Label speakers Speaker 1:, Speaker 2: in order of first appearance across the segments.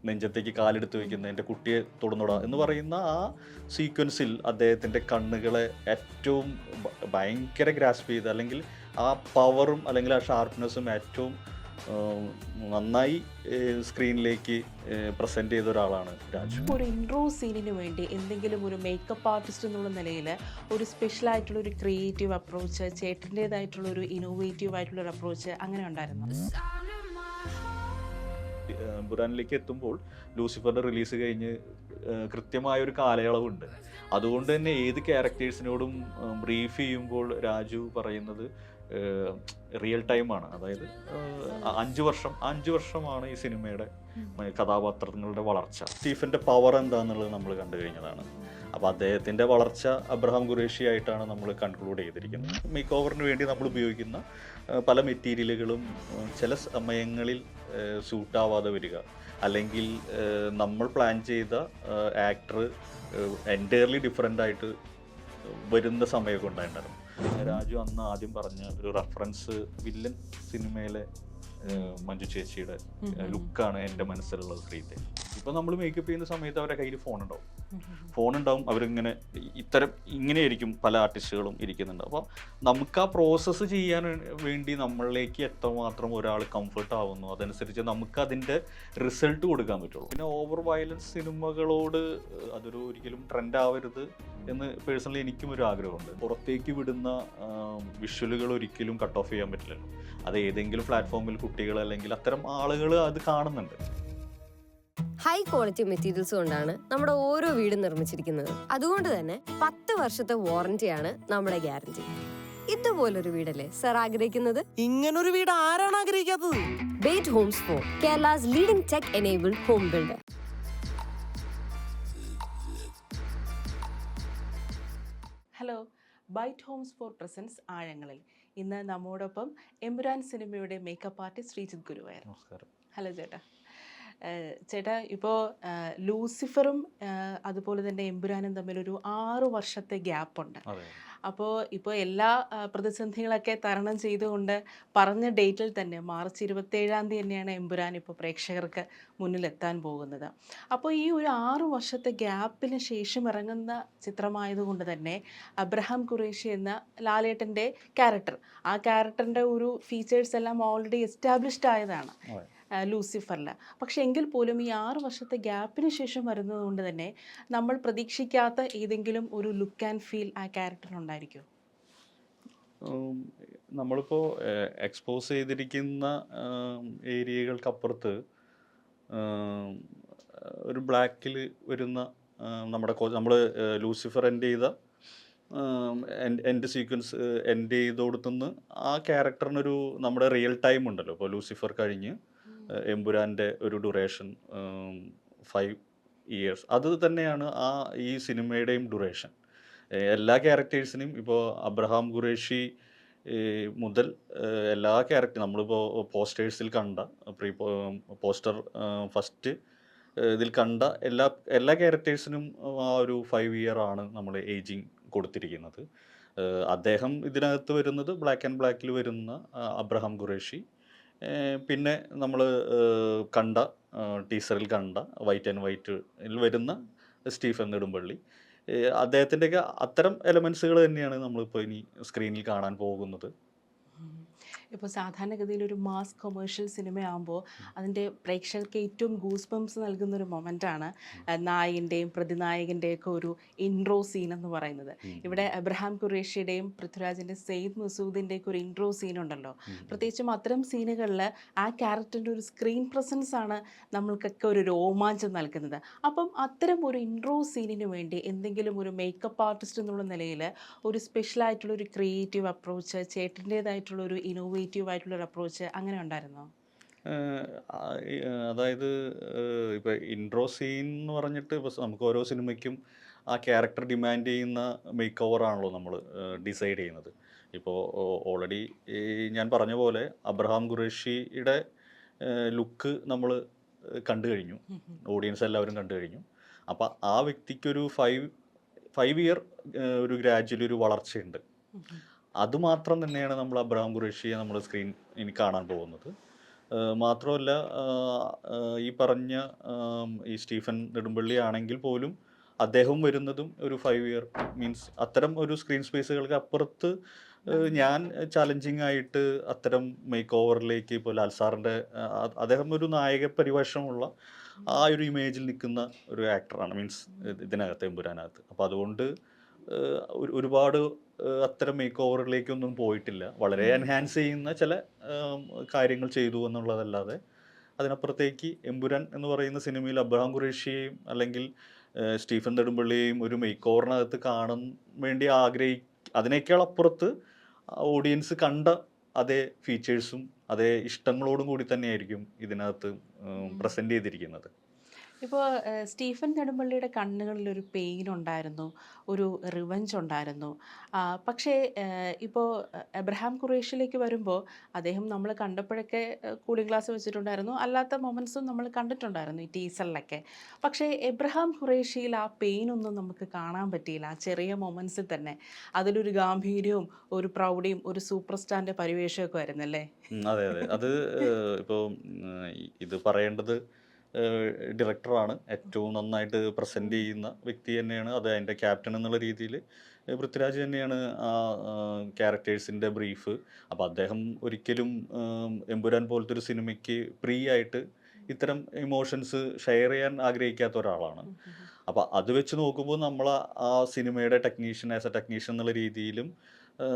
Speaker 1: നെഞ്ചത്തേക്ക് കാലെടുത്ത് വയ്ക്കുന്ന എൻ്റെ കുട്ടിയെ തൊടുന്നോടാ എന്ന് പറയുന്ന ആ സീക്വൻസിൽ അദ്ദേഹത്തിൻ്റെ കണ്ണുകളെ ഏറ്റവും ഭയങ്കര ഗ്രാസ്പ് ചെയ്ത്, അല്ലെങ്കിൽ ആ പവറും അല്ലെങ്കിൽ ആ ഷാർപ്നെസ്സും ഏറ്റവും നന്നായി സ്ക്രീനിലേക്ക് പ്രസൻറ്റ് ചെയ്ത ഒരാളാണ് രാജു.
Speaker 2: ഒരു ഇൻട്രോ സീനിന് വേണ്ടി എന്തെങ്കിലും ഒരു മേക്കപ്പ് ആർട്ടിസ്റ്റ് എന്നുള്ള നിലയിൽ ഒരു സ്പെഷ്യൽ ആയിട്ടുള്ള ഒരു ക്രിയേറ്റീവ് അപ്രോച്ച്, ചേട്ടൻ്റേതായിട്ടുള്ള ഒരു ഇന്നോവേറ്റീവ് ആയിട്ടുള്ള ഒരു അപ്രോച്ച് അങ്ങനെ ഉണ്ടായിരുന്നു?
Speaker 1: എമ്പുരാനിലേക്ക് എത്തുമ്പോൾ ലൂസിഫറിൻ്റെ റിലീസ് കഴിഞ്ഞ് കൃത്യമായൊരു കാലയളവുണ്ട്. അതുകൊണ്ട് തന്നെ ഏത് ക്യാരക്ടേഴ്സിനോടും ബ്രീഫ് ചെയ്യുമ്പോൾ രാജു പറയുന്നത് റിയൽ ടൈമാണ്. അതായത് 5 വർഷമാണ് ഈ സിനിമയുടെ കഥാപാത്രങ്ങളുടെ വളർച്ച. സ്റ്റീഫൻ്റെ പവർ എന്താണെന്നുള്ളത് നമ്മൾ കണ്ടു കഴിഞ്ഞതാണ്. അപ്പോൾ അദ്ദേഹത്തിൻ്റെ വളർച്ച അബ്രഹാം ഖുറേഷി ആയിട്ടാണ് നമ്മൾ കൺക്ലൂഡ് ചെയ്തിരിക്കുന്നത്. മേക്ക് ഓവറിന് വേണ്ടി നമ്മൾ ഉപയോഗിക്കുന്ന പല മെറ്റീരിയലുകളും ചില സമയങ്ങളിൽ സൂട്ടാവാതെ വരിക, അല്ലെങ്കിൽ നമ്മൾ പ്ലാൻ ചെയ്ത ആക്ടർ എൻറ്റയർലി ഡിഫറെൻ്റ് ആയിട്ട് വരുന്ന സമയമൊക്കെ ഉണ്ടായിട്ടുണ്ടായിരുന്നു. രാജു അന്ന് ആദ്യം പറഞ്ഞ ഒരു റെഫറൻസ് വില്ലൻ സിനിമയിലെ മഞ്ജു ചേച്ചിയുടെ ലുക്കാണ് എൻ്റെ മനസ്സിലുള്ളത്. ശ്രീത്തെ ഇപ്പോൾ നമ്മൾ മേക്കപ്പ് ചെയ്യുന്ന സമയത്ത് അവരുടെ കയ്യിൽ ഫോണുണ്ടാവും. അവരിങ്ങനെ ഇങ്ങനെയായിരിക്കും പല ആർട്ടിസ്റ്റുകളും ഇരിക്കുന്നുണ്ട്. അപ്പോൾ നമുക്ക് ആ പ്രോസസ്സ് ചെയ്യാൻ വേണ്ടി നമ്മളിലേക്ക് എത്രമാത്രം ഒരാൾ കംഫർട്ട് ആവുന്നു, അതനുസരിച്ച് നമുക്ക് അതിൻ്റെ റിസൾട്ട് കൊടുക്കാൻ പറ്റുള്ളൂ. പിന്നെ ഓവർ വയലൻസ് സിനിമകളോട് അതൊരു ഒരിക്കലും ട്രെൻഡ് ആവരുത് എന്ന് പേഴ്സണലി എനിക്കും ഒരു ആഗ്രഹമുണ്ട്. പുറത്തേക്ക് വിടുന്ന വിഷ്വലുകൾ ഒരിക്കലും കട്ട് ഓഫ് ചെയ്യാൻ പറ്റില്ലല്ലോ. അത് ഏതെങ്കിലും പ്ലാറ്റ്ഫോമിൽ കുട്ടികൾ അല്ലെങ്കിൽ അത്തരം ആളുകൾ അത് കാണുന്നുണ്ട്.
Speaker 3: ഹൈ ക്വാളിറ്റി മെറ്റീരിയൽസ് കൊണ്ടാണ് നമ്മുടെ ഓരോ വീടും നിർമ്മിച്ചിരിക്കുന്നത്. അതുകൊണ്ട് തന്നെ 10 വർഷത്തെ വാറന്റിയാണ് നമ്മുടെ ഗ്യാരണ്ടി. ഇതുപോലൊരു വീടല്ലേ സർ ആഗ്രഹിക്കുന്നത്?
Speaker 4: ഇങ്ങനൊരു വീട് ആരാണ് ആഗ്രഹിക്കാത്തത്?
Speaker 3: Beyt Homes for Kerala's leading tech enabled home builder.
Speaker 2: Hello, Byte Homes for presence ആഴങ്ങളിൽ. ഇന്ന് നമ്മോടൊപ്പം എമ്പുരാൻ സിനിമയുടെ മേക്കപ്പ് ആർട്ടിസ്റ്റ് ശ്രീജിത്ത് ഗുരുവായൂർ.
Speaker 1: നമസ്കാരം.
Speaker 2: ഹലോ ചേട്ടാ. ചേട്ടാ, ഇപ്പോൾ ലൂസിഫറും അതുപോലെ തന്നെ എമ്പുരാനും തമ്മിലൊരു 6 വർഷത്തെ ഗ്യാപ്പുണ്ട്. അപ്പോൾ ഇപ്പോൾ എല്ലാ പ്രതിസന്ധികളൊക്കെ തരണം ചെയ്തുകൊണ്ട് പറഞ്ഞ ഡേറ്റിൽ തന്നെ മാർച്ച് 27 തന്നെയാണ് എമ്പുരാൻ ഇപ്പോൾ പ്രേക്ഷകർക്ക് മുന്നിലെത്താൻ പോകുന്നത്. അപ്പോൾ ഈ ഒരു 6 വർഷത്തെ ഗ്യാപ്പിന് ശേഷം ഇറങ്ങുന്ന ചിത്രമായതുകൊണ്ട് തന്നെ അബ്രഹാം ഖുറേഷി എന്ന ലാലേട്ടൻ്റെ ക്യാരക്ടർ, ആ ക്യാരക്ടറിൻ്റെ ഒരു ഫീച്ചേഴ്സ് എല്ലാം ഓൾറെഡി എസ്റ്റാബ്ലിഷ്ഡ് ആയതാണ് ലൂസിഫറിൽ. പക്ഷെ എങ്കിൽ പോലും ഈ 6 വർഷത്തെ ഗ്യാപ്പിന് ശേഷം വരുന്നത് കൊണ്ട് തന്നെ നമ്മൾ പ്രതീക്ഷിക്കാത്ത ഏതെങ്കിലും ഒരു ലുക്ക് ആൻഡ് ഫീൽ ആ ക്യാരക്ടറിനുണ്ടായിരിക്കും?
Speaker 1: നമ്മളിപ്പോൾ എക്സ്പോസ് ചെയ്തിരിക്കുന്ന ഏരിയകൾക്കപ്പുറത്ത് ഒരു ബ്ലാക്കിൽ വരുന്ന നമ്മൾ ലൂസിഫർ എൻ്റെ സീക്വൻസ് എൻഡ് ചെയ്ത് കൊടുത്തുനിന്ന് ആ ക്യാരക്ടറിനൊരു നമ്മുടെ റിയൽ ടൈം ഉണ്ടല്ലോ. ഇപ്പോൾ ലൂസിഫർ കഴിഞ്ഞ് എമ്പുരാൻ്റെ ഒരു ഡ്യൂറേഷൻ 5 years, അത് തന്നെയാണ് ഈ സിനിമയുടെയും ഡ്യൂറേഷൻ. എല്ലാ ക്യാരക്ടേഴ്സിനും ഇപ്പോൾ അബ്രഹാം ഖുറേഷി മുതൽ എല്ലാ നമ്മളിപ്പോൾ പോസ്റ്റേഴ്സിൽ കണ്ട പോസ്റ്റർ ഫസ്റ്റ് ഇതിൽ കണ്ട എല്ലാ ക്യാരക്ടേഴ്സിനും ആ ഒരു 5 year ആണ് നമ്മൾ ഏജിങ് കൊടുത്തിരിക്കുന്നത്. അദ്ദേഹം ഇതിനകത്ത് വരുന്നത് ബ്ലാക്ക് ആൻഡ് ബ്ലാക്കിൽ വരുന്ന അബ്രഹാം ഖുറേഷി, പിന്നെ നമ്മൾ കണ്ട ടീസറിൽ കണ്ട വൈറ്റ് ആൻഡ് വൈറ്റിൽ വരുന്ന സ്റ്റീഫൻ നെടുമ്പള്ളി, അദ്ദേഹത്തിൻ്റെയൊക്കെ അത്തരം എലമെൻസുകൾ തന്നെയാണ് നമ്മളിപ്പോൾ ഇനി സ്ക്രീനിൽ കാണാൻ പോകുന്നത്.
Speaker 2: ഇപ്പോൾ സാധാരണഗതിയിൽ ഒരു മാസ് കൊമേഴ്ഷ്യൽ സിനിമയാകുമ്പോൾ അതിൻ്റെ പ്രേക്ഷകർക്ക് ഏറ്റവും ഗൂസ് ബംസ് നൽകുന്നൊരു മൊമെൻ്റാണ് നായകൻ്റെയും പ്രതിനായകൻ്റെയും ഒക്കെ ഒരു ഇൻട്രോ സീൻ എന്ന് പറയുന്നത്. ഇവിടെ അബ്രഹാം ഖുറേഷിയുടെയും പൃഥ്വിരാജിൻ്റെ സെയ്ദ് മസൂദിൻ്റെയൊക്കെ ഒരു ഇൻട്രോ സീൻ ഉണ്ടല്ലോ. പ്രത്യേകിച്ചും അത്തരം സീനുകളിൽ ആ ക്യാരക്ടറിൻ്റെ ഒരു സ്ക്രീൻ പ്രസൻസ് ആണ് നമ്മൾക്കൊക്കെ ഒരു രോമാഞ്ചം നൽകുന്നത്. അപ്പം അത്തരം ഒരു ഇൻട്രോ സീനിന് വേണ്ടി എന്തെങ്കിലും ഒരു മേക്കപ്പ് ആർട്ടിസ്റ്റ് എന്നുള്ള നിലയിൽ ഒരു സ്പെഷ്യലായിട്ടുള്ള ഒരു ക്രിയേറ്റീവ് അപ്രോച്ച്, ചേട്ടൻ്റേതായിട്ടുള്ള ഒരു ഇന്നോവേറ്റീവ് ആയിട്ടുള്ളൊരു അപ്രോച്ച് അങ്ങനെ ഉണ്ടായിരുന്നോ?
Speaker 1: അതായത് ഇപ്പോൾ ഇൻട്രോ സീൻ എന്ന് പറഞ്ഞിട്ട് ഇപ്പോൾ നമുക്ക് ഓരോ സിനിമയ്ക്കും ആ ക്യാരക്ടർ ഡിമാൻഡ് ചെയ്യുന്ന മേക്ക് ഓവറാണല്ലോ നമ്മൾ ഡിസൈഡ് ചെയ്യുന്നത്. ഇപ്പോൾ ഓൾറെഡി ഞാൻ പറഞ്ഞ പോലെ അബ്രഹാം ഖുറേഷിയുടെ ലുക്ക് നമ്മൾ കണ്ടു കഴിഞ്ഞു, ഓഡിയൻസ് എല്ലാവരും കണ്ടു കഴിഞ്ഞു. അപ്പോൾ ആ വ്യക്തിക്കൊരു 5 year ഒരു ഗ്രാജ്വലി ഒരു വളർച്ചയുണ്ട്. അതുമാത്രം തന്നെയാണ് നമ്മൾ അബ്രഹാം ഖുറേഷിയെ നമ്മൾ സ്ക്രീൻ ഇനി കാണാൻ പോകുന്നത്. മാത്രമല്ല ഈ പറഞ്ഞ ഈ സ്റ്റീഫൻ നെടുമ്പള്ളി ആണെങ്കിൽ പോലും അദ്ദേഹം വരുന്നതും ഒരു 5 ഇയർ മീൻസ് അത്തരം ഒരു സ്ക്രീൻ സ്പേസുകൾക്ക് അപ്പുറത്ത് ഞാൻ ചാലഞ്ചിങ് ആയിട്ട് അത്തരം മേക്ക് ഓവറിലേക്ക് ഇപ്പോൾ ലാൽ സാറിൻ്റെ അദ്ദേഹം ഒരു നായക പരിവേഷമുള്ള ആ ഒരു ഇമേജിൽ നിൽക്കുന്ന ഒരു ആക്ടറാണ് മീൻസ് ഇതിനകത്ത് എമ്പുരാനകത്ത്. അപ്പോൾ അതുകൊണ്ട് ഒരുപാട് അത്തരം മേക്ക് ഓവറിലേക്കൊന്നും പോയിട്ടില്ല. വളരെ എൻഹാൻസ് ചെയ്യുന്ന ചില കാര്യങ്ങൾ ചെയ്തു എന്നുള്ളതല്ലാതെ അതിനപ്പുറത്തേക്ക് എമ്പുരാൻ എന്ന് പറയുന്ന സിനിമയിൽ അബ്രഹാം ഖുറേഷിയെയും അല്ലെങ്കിൽ സ്റ്റീഫൻ നെടുമ്പള്ളിയെയും ഒരു മേക്ക് ഓവറിനകത്ത് കാണാൻ വേണ്ടി അതിനേക്കാൾ അപ്പുറത്ത് ഓഡിയൻസ് കണ്ട അതേ ഫീച്ചേഴ്സും അതേ ഇഷ്ടങ്ങളോടും കൂടി തന്നെയായിരിക്കും ഇതിനകത്ത് പ്രസൻറ്റ് ചെയ്തിരിക്കുന്നത്.
Speaker 2: ഇപ്പോൾ സ്റ്റീഫൻ നെടുമ്പള്ളിയുടെ കണ്ണുകളിൽ ഒരു പെയിൻ ഉണ്ടായിരുന്നു, ഒരു റിവഞ്ച് ഉണ്ടായിരുന്നു. പക്ഷേ ഇപ്പോൾ എബ്രഹാം ഖുറേഷിലേക്ക് വരുമ്പോൾ അദ്ദേഹം നമ്മൾ കണ്ടപ്പോഴൊക്കെ കൂളിംഗ് ഗ്ലാസ് വെച്ചിട്ടുണ്ടായിരുന്നു, അല്ലാത്ത മൊമെൻറ്റ്സും നമ്മൾ കണ്ടിട്ടുണ്ടായിരുന്നു ഈ ടീസറിലൊക്കെ. പക്ഷേ എബ്രഹാം ഖുറേഷിയിൽ ആ പെയിനൊന്നും നമുക്ക് കാണാൻ പറ്റിയില്ല. ആ ചെറിയ മൊമെൻറ്റ്സിൽ തന്നെ അതിലൊരു ഗാംഭീര്യവും ഒരു പ്രൗഢിയും ഒരു സൂപ്പർ സ്റ്റാറിൻ്റെ പരിവേഷമൊക്കെ വരുന്നല്ലേ?
Speaker 1: അതെ അതെ, അത് ഇപ്പോൾ ഇത് പറയേണ്ടത് ഡയറക്ടറാണ്. ഏറ്റവും നന്നായിട്ട് പ്രസൻറ്റ് ചെയ്യുന്ന വ്യക്തി തന്നെയാണ്. അത് അതിൻ്റെ ക്യാപ്റ്റൻ എന്നുള്ള രീതിയിൽ പൃഥ്വിരാജ് തന്നെയാണ് ആ ക്യാരക്ടേഴ്സിൻ്റെ ബ്രീഫ്. അപ്പോൾ അദ്ദേഹം ഒരിക്കലും എമ്പുരാൻ പോലത്തെ ഒരു സിനിമയ്ക്ക് ഫ്രീ ആയിട്ട് ഇത്തരം ഇമോഷൻസ് ഷെയർ ചെയ്യാൻ ആഗ്രഹിക്കാത്ത ഒരാളാണ്. അപ്പോൾ അത് വെച്ച് നോക്കുമ്പോൾ നമ്മൾ ആ സിനിമയുടെ ആസ് എ ടെക്നീഷ്യൻ എന്നുള്ള രീതിയിലും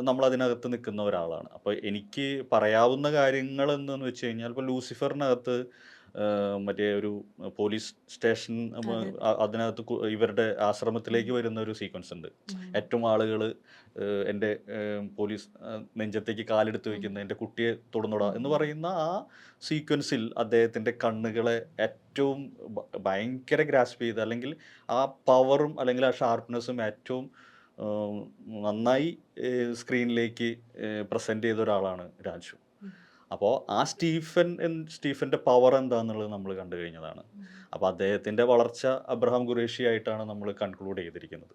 Speaker 1: നമ്മളതിനകത്ത് നിൽക്കുന്ന ഒരാളാണ്. അപ്പോൾ എനിക്ക് പറയാവുന്ന കാര്യങ്ങൾ എന്തെന്ന് വെച്ച് കഴിഞ്ഞാൽ, ഇപ്പോൾ ലൂസിഫറിനകത്ത് മറ്റേ ഒരു പോലീസ് സ്റ്റേഷൻ അതിനകത്ത് ഇവരുടെ ആശ്രമത്തിലേക്ക് വരുന്ന ഒരു സീക്വൻസ് ഉണ്ട്. ഏറ്റവും ആളുകൾ എൻ്റെ പോലീസ് നെഞ്ചത്തേക്ക് കാലെടുത്ത് വയ്ക്കുന്ന എൻ്റെ കുട്ടിയെ തൊടുന്നോടാ എന്ന് പറയുന്ന ആ സീക്വൻസിൽ അദ്ദേഹത്തിൻ്റെ കണ്ണുകളെ ഏറ്റവും ഭയങ്കര ഗ്രാസ്പ് ചെയ്ത്, അല്ലെങ്കിൽ ആ പവറും അല്ലെങ്കിൽ ആ ഷാർപ്നെസ്സും ഏറ്റവും നന്നായി സ്ക്രീനിലേക്ക് പ്രസൻറ്റ് ചെയ്ത ഒരാളാണ് രാജു. അപ്പോൾ ആ സ്റ്റീഫൻ്റെ പവർ എന്താണെന്നുള്ളത് നമ്മൾ കണ്ടു കഴിഞ്ഞതാണ്. അപ്പോൾ അദ്ദേഹത്തിൻ്റെ വളർച്ച അബ്രഹാം ഖുറേഷി ആയിട്ടാണ് നമ്മൾ കൺക്ലൂഡ് ചെയ്തിരിക്കുന്നത്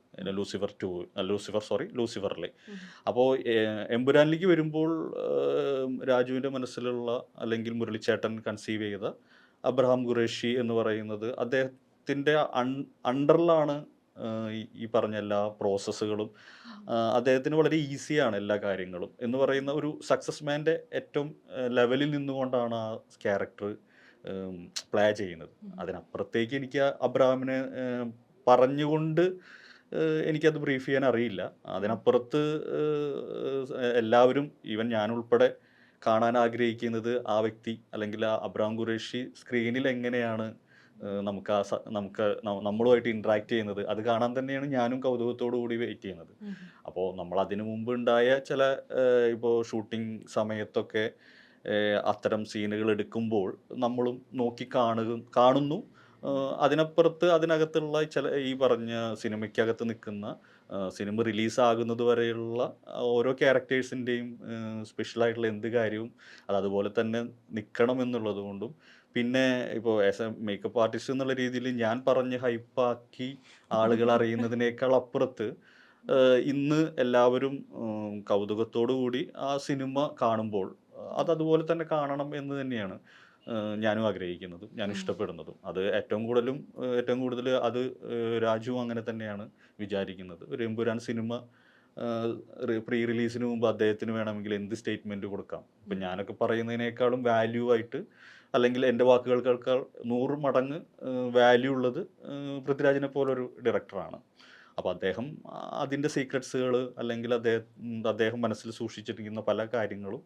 Speaker 1: ലൂസിഫറിലെ. അപ്പോൾ എമ്പുരാനിലേക്ക് വരുമ്പോൾ രാജുവിൻ്റെ മനസ്സിലുള്ള, അല്ലെങ്കിൽ മുരളിച്ചേട്ടൻ കൺസീവ് ചെയ്ത അബ്രഹാം ഖുറേഷി എന്ന് പറയുന്നത് അദ്ദേഹത്തിൻ്റെ അണ്ടറിലാണ് ഈ പറഞ്ഞ എല്ലാ പ്രോസസ്സുകളും. അദ്ദേഹത്തിന് വളരെ ഈസിയാണ് എല്ലാ കാര്യങ്ങളും എന്ന് പറയുന്ന ഒരു സക്സസ് മാൻ്റെ ഏറ്റവും ലെവലിൽ നിന്നുകൊണ്ടാണ് ആ ക്യാരക്ടർ പ്ലേ ചെയ്യുന്നത്. അതിനപ്പുറത്തേക്ക് എനിക്ക് അബ്രഹാമിനെ പറഞ്ഞുകൊണ്ട് എനിക്കത് ബ്രീഫ് ചെയ്യാൻ അറിയില്ല. അതിനപ്പുറത്ത് എല്ലാവരും, ഈവൻ ഞാനുൾപ്പെടെ കാണാൻ ആഗ്രഹിക്കുന്നത് ആ വ്യക്തി അല്ലെങ്കിൽ ആ അബ്രഹാം ഖുറേഷി സ്ക്രീനിൽ എങ്ങനെയാണ് നമ്മളുമായിട്ട് ഇൻട്രാക്ട് ചെയ്യുന്നത്, അത് കാണാൻ തന്നെയാണ് ഞാനും കൗതുകത്തോടു കൂടി വെയിറ്റ് ചെയ്യുന്നത്. അപ്പോൾ നമ്മൾ അതിനു മുമ്പ് ഉണ്ടായ ചില ഇപ്പോൾ ഷൂട്ടിംഗ് സമയത്തൊക്കെ അത്തരം സീനുകൾ എടുക്കുമ്പോൾ നമ്മളും നോക്കി കാണുന്നു. അതിനപ്പുറത്ത് അതിനകത്തുള്ള ചില ഈ പറഞ്ഞ സിനിമയ്ക്കകത്ത് നിൽക്കുന്ന സിനിമ റിലീസാകുന്നത് വരെയുള്ള ഓരോ ക്യാരക്ടേഴ്സിൻ്റെയും സ്പെഷ്യലായിട്ടുള്ള എന്ത് കാര്യവും അത് അതുപോലെ തന്നെ നിൽക്കണം എന്നുള്ളത് കൊണ്ടും, പിന്നെ ഇപ്പോൾ ആസ് എ മേക്കപ്പ് ആർട്ടിസ്റ്റ് എന്നുള്ള രീതിയിൽ ഞാൻ പറഞ്ഞ് ഹൈപ്പാക്കി ആളുകൾ അറിയുന്നതിനേക്കാൾ അപ്പുറത്ത് ഇന്ന് എല്ലാവരും കൗതുകത്തോടു കൂടി ആ സിനിമ കാണുമ്പോൾ അതുപോലെ തന്നെ കാണണം എന്ന് തന്നെയാണ് ഞാനും ആഗ്രഹിക്കുന്നതും ഞാൻ ഇഷ്ടപ്പെടുന്നതും. അത് ഏറ്റവും കൂടുതൽ അത് രാജു അങ്ങനെ തന്നെയാണ് വിചാരിക്കുന്നത്. ഒരു എമ്പുരാൻ സിനിമ പ്രീ റിലീസിന് മുമ്പ് അദ്ദേഹത്തിന് വേണമെങ്കിൽ എന്ത് സ്റ്റേറ്റ്മെൻറ്റ് കൊടുക്കാം. ഇപ്പം ഞാനൊക്കെ പറയുന്നതിനേക്കാളും വാല്യൂ ആയിട്ട്, അല്ലെങ്കിൽ എൻ്റെ വാക്കുകൾക്കേക്കാൾ 100 മടങ്ങ് വാല്യൂ ഉള്ളത് പൃഥ്വിരാജിനെ പോലൊരു ഡയറക്ടറാണ്. അപ്പോൾ അദ്ദേഹം അതിൻ്റെ സീക്രട്സുകൾ, അല്ലെങ്കിൽ അദ്ദേഹം മനസ്സിൽ സൂക്ഷിച്ചിരിക്കുന്ന പല കാര്യങ്ങളും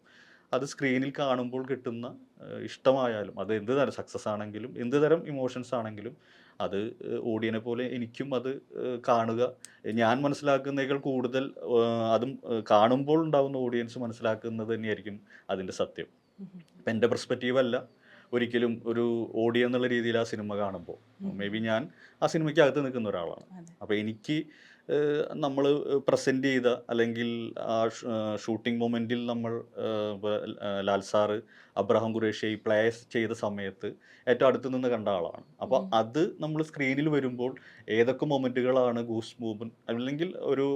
Speaker 1: അത് സ്ക്രീനിൽ കാണുമ്പോൾ കിട്ടുന്ന ഇഷ്ടമായാലും, അത് എന്ത് തരം സക്സസ് ആണെങ്കിലും എന്ത് തരം ഇമോഷൻസ് ആണെങ്കിലും, അത് ഓഡിയനെ പോലെ എനിക്കും അത് കാണുക, ഞാൻ മനസ്സിലാക്കുന്നതിനേക്കാൾ കൂടുതൽ അതും കാണുമ്പോൾ ഉണ്ടാകുന്ന ഓഡിയൻസ് മനസ്സിലാക്കുന്നത് തന്നെയായിരിക്കും അതിൻ്റെ സത്യം. ഇപ്പം എൻ്റെ പെർസ്പെക്റ്റീവ് അല്ല ഒരിക്കലും ഒരു ഓഡിയോ എന്നുള്ള രീതിയിൽ ആ സിനിമ കാണുമ്പോൾ. മേ ബി ഞാൻ ആ സിനിമയ്ക്കകത്ത് നിൽക്കുന്ന ഒരാളാണ്. അപ്പോൾ എനിക്ക് നമ്മൾ പ്രസൻറ്റ് ചെയ്ത, അല്ലെങ്കിൽ ആ ഷൂട്ടിംഗ് മൊമെൻറ്റിൽ നമ്മൾ Lal sir Abraham Qureshi play ചെയ്ത സമയത്ത് ഏറ്റവും അടുത്ത് നിന്ന് കണ്ട ആളാണ്. അപ്പോൾ അത് നമ്മൾ സ്ക്രീനിൽ വരുമ്പോൾ ഏതൊക്കെ മൊമെൻറ്റുകളാണ് ഗൂസ് മൂവ്മെൻറ്റ്, അല്ലെങ്കിൽ ഒരു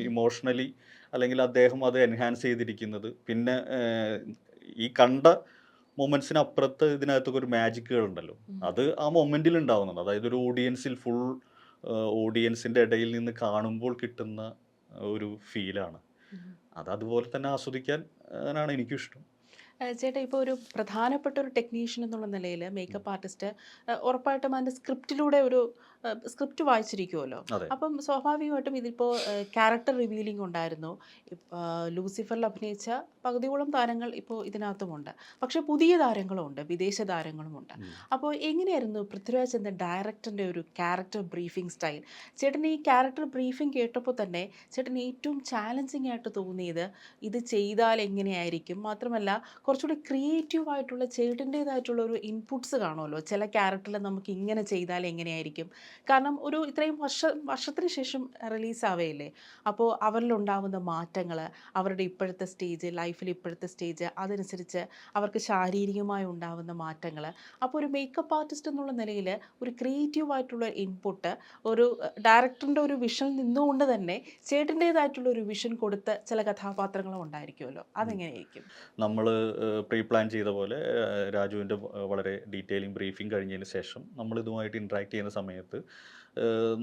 Speaker 1: ഇമോഷണലി, അല്ലെങ്കിൽ അദ്ദേഹം അത് എൻഹാൻസ് ചെയ്തിരിക്കുന്നത്, പിന്നെ ഈ കണ്ട മൊമെന്റ്സിനപ്പുറത്ത് ഇതിനകത്തൊക്കെ ഒരു മാജിക്കുകൾ ഉണ്ടല്ലോ, അത് ആ മൊമെന്റിൽ ഉണ്ടാവുന്നുണ്ട്. അതായത് ഒരു ഓഡിയൻസിൽ ഫുൾ ഓഡിയൻസിന്റെ ഇടയിൽ നിന്ന് കാണുമ്പോൾ കിട്ടുന്ന ഒരു ഫീലാണ്. അത് അതുപോലെ തന്നെ ആസ്വദിക്കാൻ ആണ് എനിക്കും ഇഷ്ടം.
Speaker 2: ചേട്ടാ, ഇപ്പോൾ ഒരു പ്രധാനപ്പെട്ട ഒരു ടെക്നീഷ്യൻ എന്നുള്ള നിലയിൽ മേക്കപ്പ് ആർട്ടിസ്റ്റ് ഉറപ്പായിട്ടും അതിൻ്റെ സ്ക്രിപ്റ്റിലൂടെ ഒരു സ്ക്രിപ്റ്റ് വായിച്ചിരിക്കുമല്ലോ.
Speaker 1: അതെ.
Speaker 2: അപ്പം സ്വാഭാവികമായിട്ടും ഇതിപ്പോൾ ക്യാരക്ടർ റിവീലിംഗ് ഉണ്ടായിരുന്നു. ലൂസിഫറിൽ അഭിനയിച്ച പകുതിയോളം താരങ്ങൾ ഇപ്പോൾ ഇതിനകത്തുമുണ്ട്. പക്ഷേ പുതിയ താരങ്ങളുമുണ്ട്, വിദേശ താരങ്ങളുമുണ്ട്. അപ്പോൾ എങ്ങനെയായിരുന്നു പൃഥ്വിരാജ് എന്ന ഡയറക്ടറിൻ്റെ ഒരു ക്യാരക്ടർ ബ്രീഫിംഗ് സ്റ്റൈൽ? ചേട്ടൻ ഈ ക്യാരക്ടർ ബ്രീഫിംഗ് കേട്ടപ്പോൾ തന്നെ ചേട്ടൻ ഏറ്റവും ചാലഞ്ചിങ് ആയിട്ട് തോന്നിയത് ഇത് ചെയ്താൽ എങ്ങനെയായിരിക്കും, മാത്രമല്ല കുറച്ചുകൂടി ക്രിയേറ്റീവ് ആയിട്ടുള്ള ചേട്ടൻ്റേതായിട്ടുള്ള ഒരു ഇൻപുട്സ് കാണുമല്ലോ ചില ക്യാരക്ടറിൽ, നമുക്ക് ഇങ്ങനെ ചെയ്താൽ എങ്ങനെയായിരിക്കും? കാരണം ഒരു ഇത്രയും വർഷത്തിന് ശേഷം റിലീസാവുകയില്ലേ, അപ്പോൾ അവരിലുണ്ടാവുന്ന മാറ്റങ്ങൾ, അവരുടെ ഇപ്പോഴത്തെ സ്റ്റേജ്, ലൈഫിൽ ഇപ്പോഴത്തെ സ്റ്റേജ്, അതനുസരിച്ച് അവർക്ക് ശാരീരികമായി ഉണ്ടാവുന്ന മാറ്റങ്ങൾ. അപ്പോൾ ഒരു മേക്കപ്പ് ആർട്ടിസ്റ്റ് എന്നുള്ള നിലയിൽ ഒരു ക്രിയേറ്റീവ് ആയിട്ടുള്ള ഇൻപുട്ട് ഒരു ഡയറക്ടറിൻ്റെ ഒരു വിഷൻ നിന്നുകൊണ്ട് തന്നെ ചേട്ടൻ്റേതായിട്ടുള്ള ഒരു വിഷൻ കൊടുത്ത ചില കഥാപാത്രങ്ങളും ഉണ്ടായിരിക്കുമല്ലോ, അതെങ്ങനെയായിരിക്കും?
Speaker 1: നമ്മൾ പ്രീ പ്ലാൻ ചെയ്ത പോലെ രാജുവിൻ്റെ വളരെ ഡീറ്റെയിലിംഗ് ബ്രീഫിംഗ് കഴിഞ്ഞതിന് ശേഷം നമ്മൾ ഇതുമായിട്ട് ഇൻട്രാക്ട് ചെയ്യുന്ന സമയത്ത്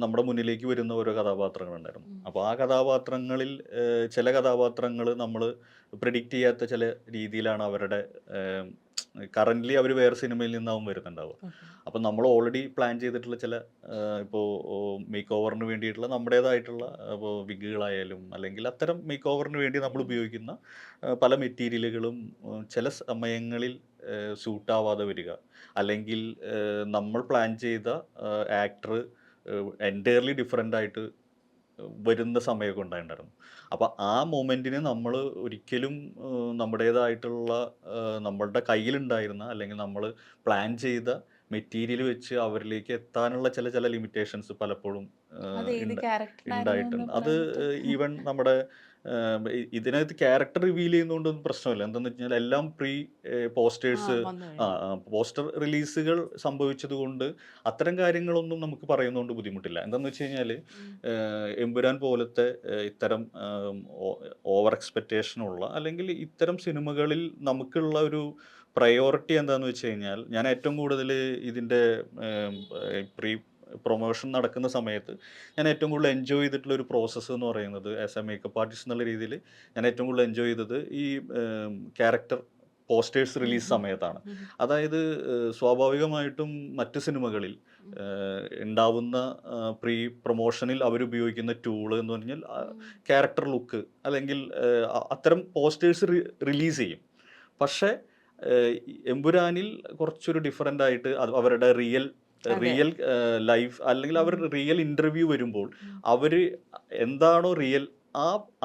Speaker 1: നമ്മുടെ മുന്നിലേക്ക് വരുന്ന ഓരോ കഥാപാത്രങ്ങളുണ്ടായിരുന്നു. അപ്പോൾ ആ കഥാപാത്രങ്ങളിൽ ചില കഥാപാത്രങ്ങൾ നമ്മൾ പ്രിഡിക്റ്റ് ചെയ്യാത്ത ചില രീതിയിലാണ് അവരുടെ കറൻ്റ്ലി അവർ വേറെ സിനിമയിൽ നിന്നാവും വരുന്നുണ്ടാവുക. അപ്പം നമ്മൾ ഓൾറെഡി പ്ലാൻ ചെയ്തിട്ടുള്ള ചില ഇപ്പോൾ മേക്ക് ഓവറിന് വേണ്ടിയിട്ടുള്ള നമ്മുടേതായിട്ടുള്ള ഇപ്പോൾ വിഗുകളായാലും അല്ലെങ്കിൽ അത്തരം മേക്ക് ഓവറിന് വേണ്ടി നമ്മൾ ഉപയോഗിക്കുന്ന പല മെറ്റീരിയലുകളും ചില സമയങ്ങളിൽ സ്യൂട്ടാവാതെ വരിക, അല്ലെങ്കിൽ നമ്മൾ പ്ലാൻ ചെയ്ത ആക്ടർ എൻറ്റയർലി ഡിഫറെൻ്റ് ആയിട്ട് വരുന്ന സമയമൊക്കെ ഉണ്ടായിട്ടുണ്ടായിരുന്നു. അപ്പോൾ ആ മൊമെൻറ്റിന് നമ്മൾ ഒരിക്കലും നമ്മുടേതായിട്ടുള്ള നമ്മളുടെ കയ്യിലുണ്ടായിരുന്ന അല്ലെങ്കിൽ നമ്മൾ പ്ലാൻ ചെയ്ത മെറ്റീരിയൽ വെച്ച് അവരിലേക്ക് എത്താനുള്ള ചില ലിമിറ്റേഷൻസ് പലപ്പോഴും ഉണ്ടായിട്ടുണ്ട്. അത് ഈവൻ നമ്മുടെ ഇതിനകത്ത് ക്യാരക്ടർ റിവീൽ ചെയ്യുന്നതുകൊണ്ടൊന്നും പ്രശ്നമില്ല. എന്താണെന്ന് വെച്ച് കഴിഞ്ഞാൽ എല്ലാം പ്രീ പോസ്റ്റേഴ്സ് പോസ്റ്റർ റിലീസുകൾ സംഭവിച്ചത് കൊണ്ട് അത്തരം കാര്യങ്ങളൊന്നും നമുക്ക് പറയുന്നതുകൊണ്ട് ബുദ്ധിമുട്ടില്ല. എന്താണെന്ന് വെച്ച് കഴിഞ്ഞാൽ എമ്പുരാൻ പോലത്തെ ഇത്തരം ഓവർ എക്സ്പെക്റ്റേഷനുള്ള അല്ലെങ്കിൽ ഇത്തരം സിനിമകളിൽ നമുക്കുള്ള ഒരു പ്രയോറിറ്റി എന്താണെന്ന് വെച്ച് കഴിഞ്ഞാൽ, ഞാൻ ഏറ്റവും കൂടുതൽ ഇതിൻ്റെ പ്രീ പ്രൊമോഷൻ നടക്കുന്ന സമയത്ത് ഞാൻ ഏറ്റവും കൂടുതൽ എൻജോയ് ചെയ്തിട്ടുള്ള ഒരു പ്രോസസ്സ് എന്ന് പറയുന്നത് ആസ് എ മേക്കപ്പ് ആർട്ടിസ്റ്റ് എന്നുള്ള രീതിയിൽ ഞാൻ ഏറ്റവും കൂടുതൽ എൻജോയ് ചെയ്തത് ഈ ക്യാരക്ടർ പോസ്റ്റേഴ്സ് റിലീസ് സമയത്താണ്. അതായത് സ്വാഭാവികമായിട്ടും മറ്റ് സിനിമകളിൽ ഉണ്ടാവുന്ന പ്രീ പ്രൊമോഷനിൽ അവരുപയോഗിക്കുന്ന ടൂള് എന്ന് പറഞ്ഞാൽ ക്യാരക്ടർ ലുക്ക് അല്ലെങ്കിൽ അത്തരം പോസ്റ്റേഴ്സ് റിലീസ് ചെയ്യും. പക്ഷേ എമ്പുരാനിൽ കുറച്ചൊരു ഡിഫറൻ്റ് ആയിട്ട് അവരുടെ റിയൽ ലൈഫ് അല്ലെങ്കിൽ അവർ റിയൽ ഇൻ്റർവ്യൂ വരുമ്പോൾ അവർ എന്താണോ റിയൽ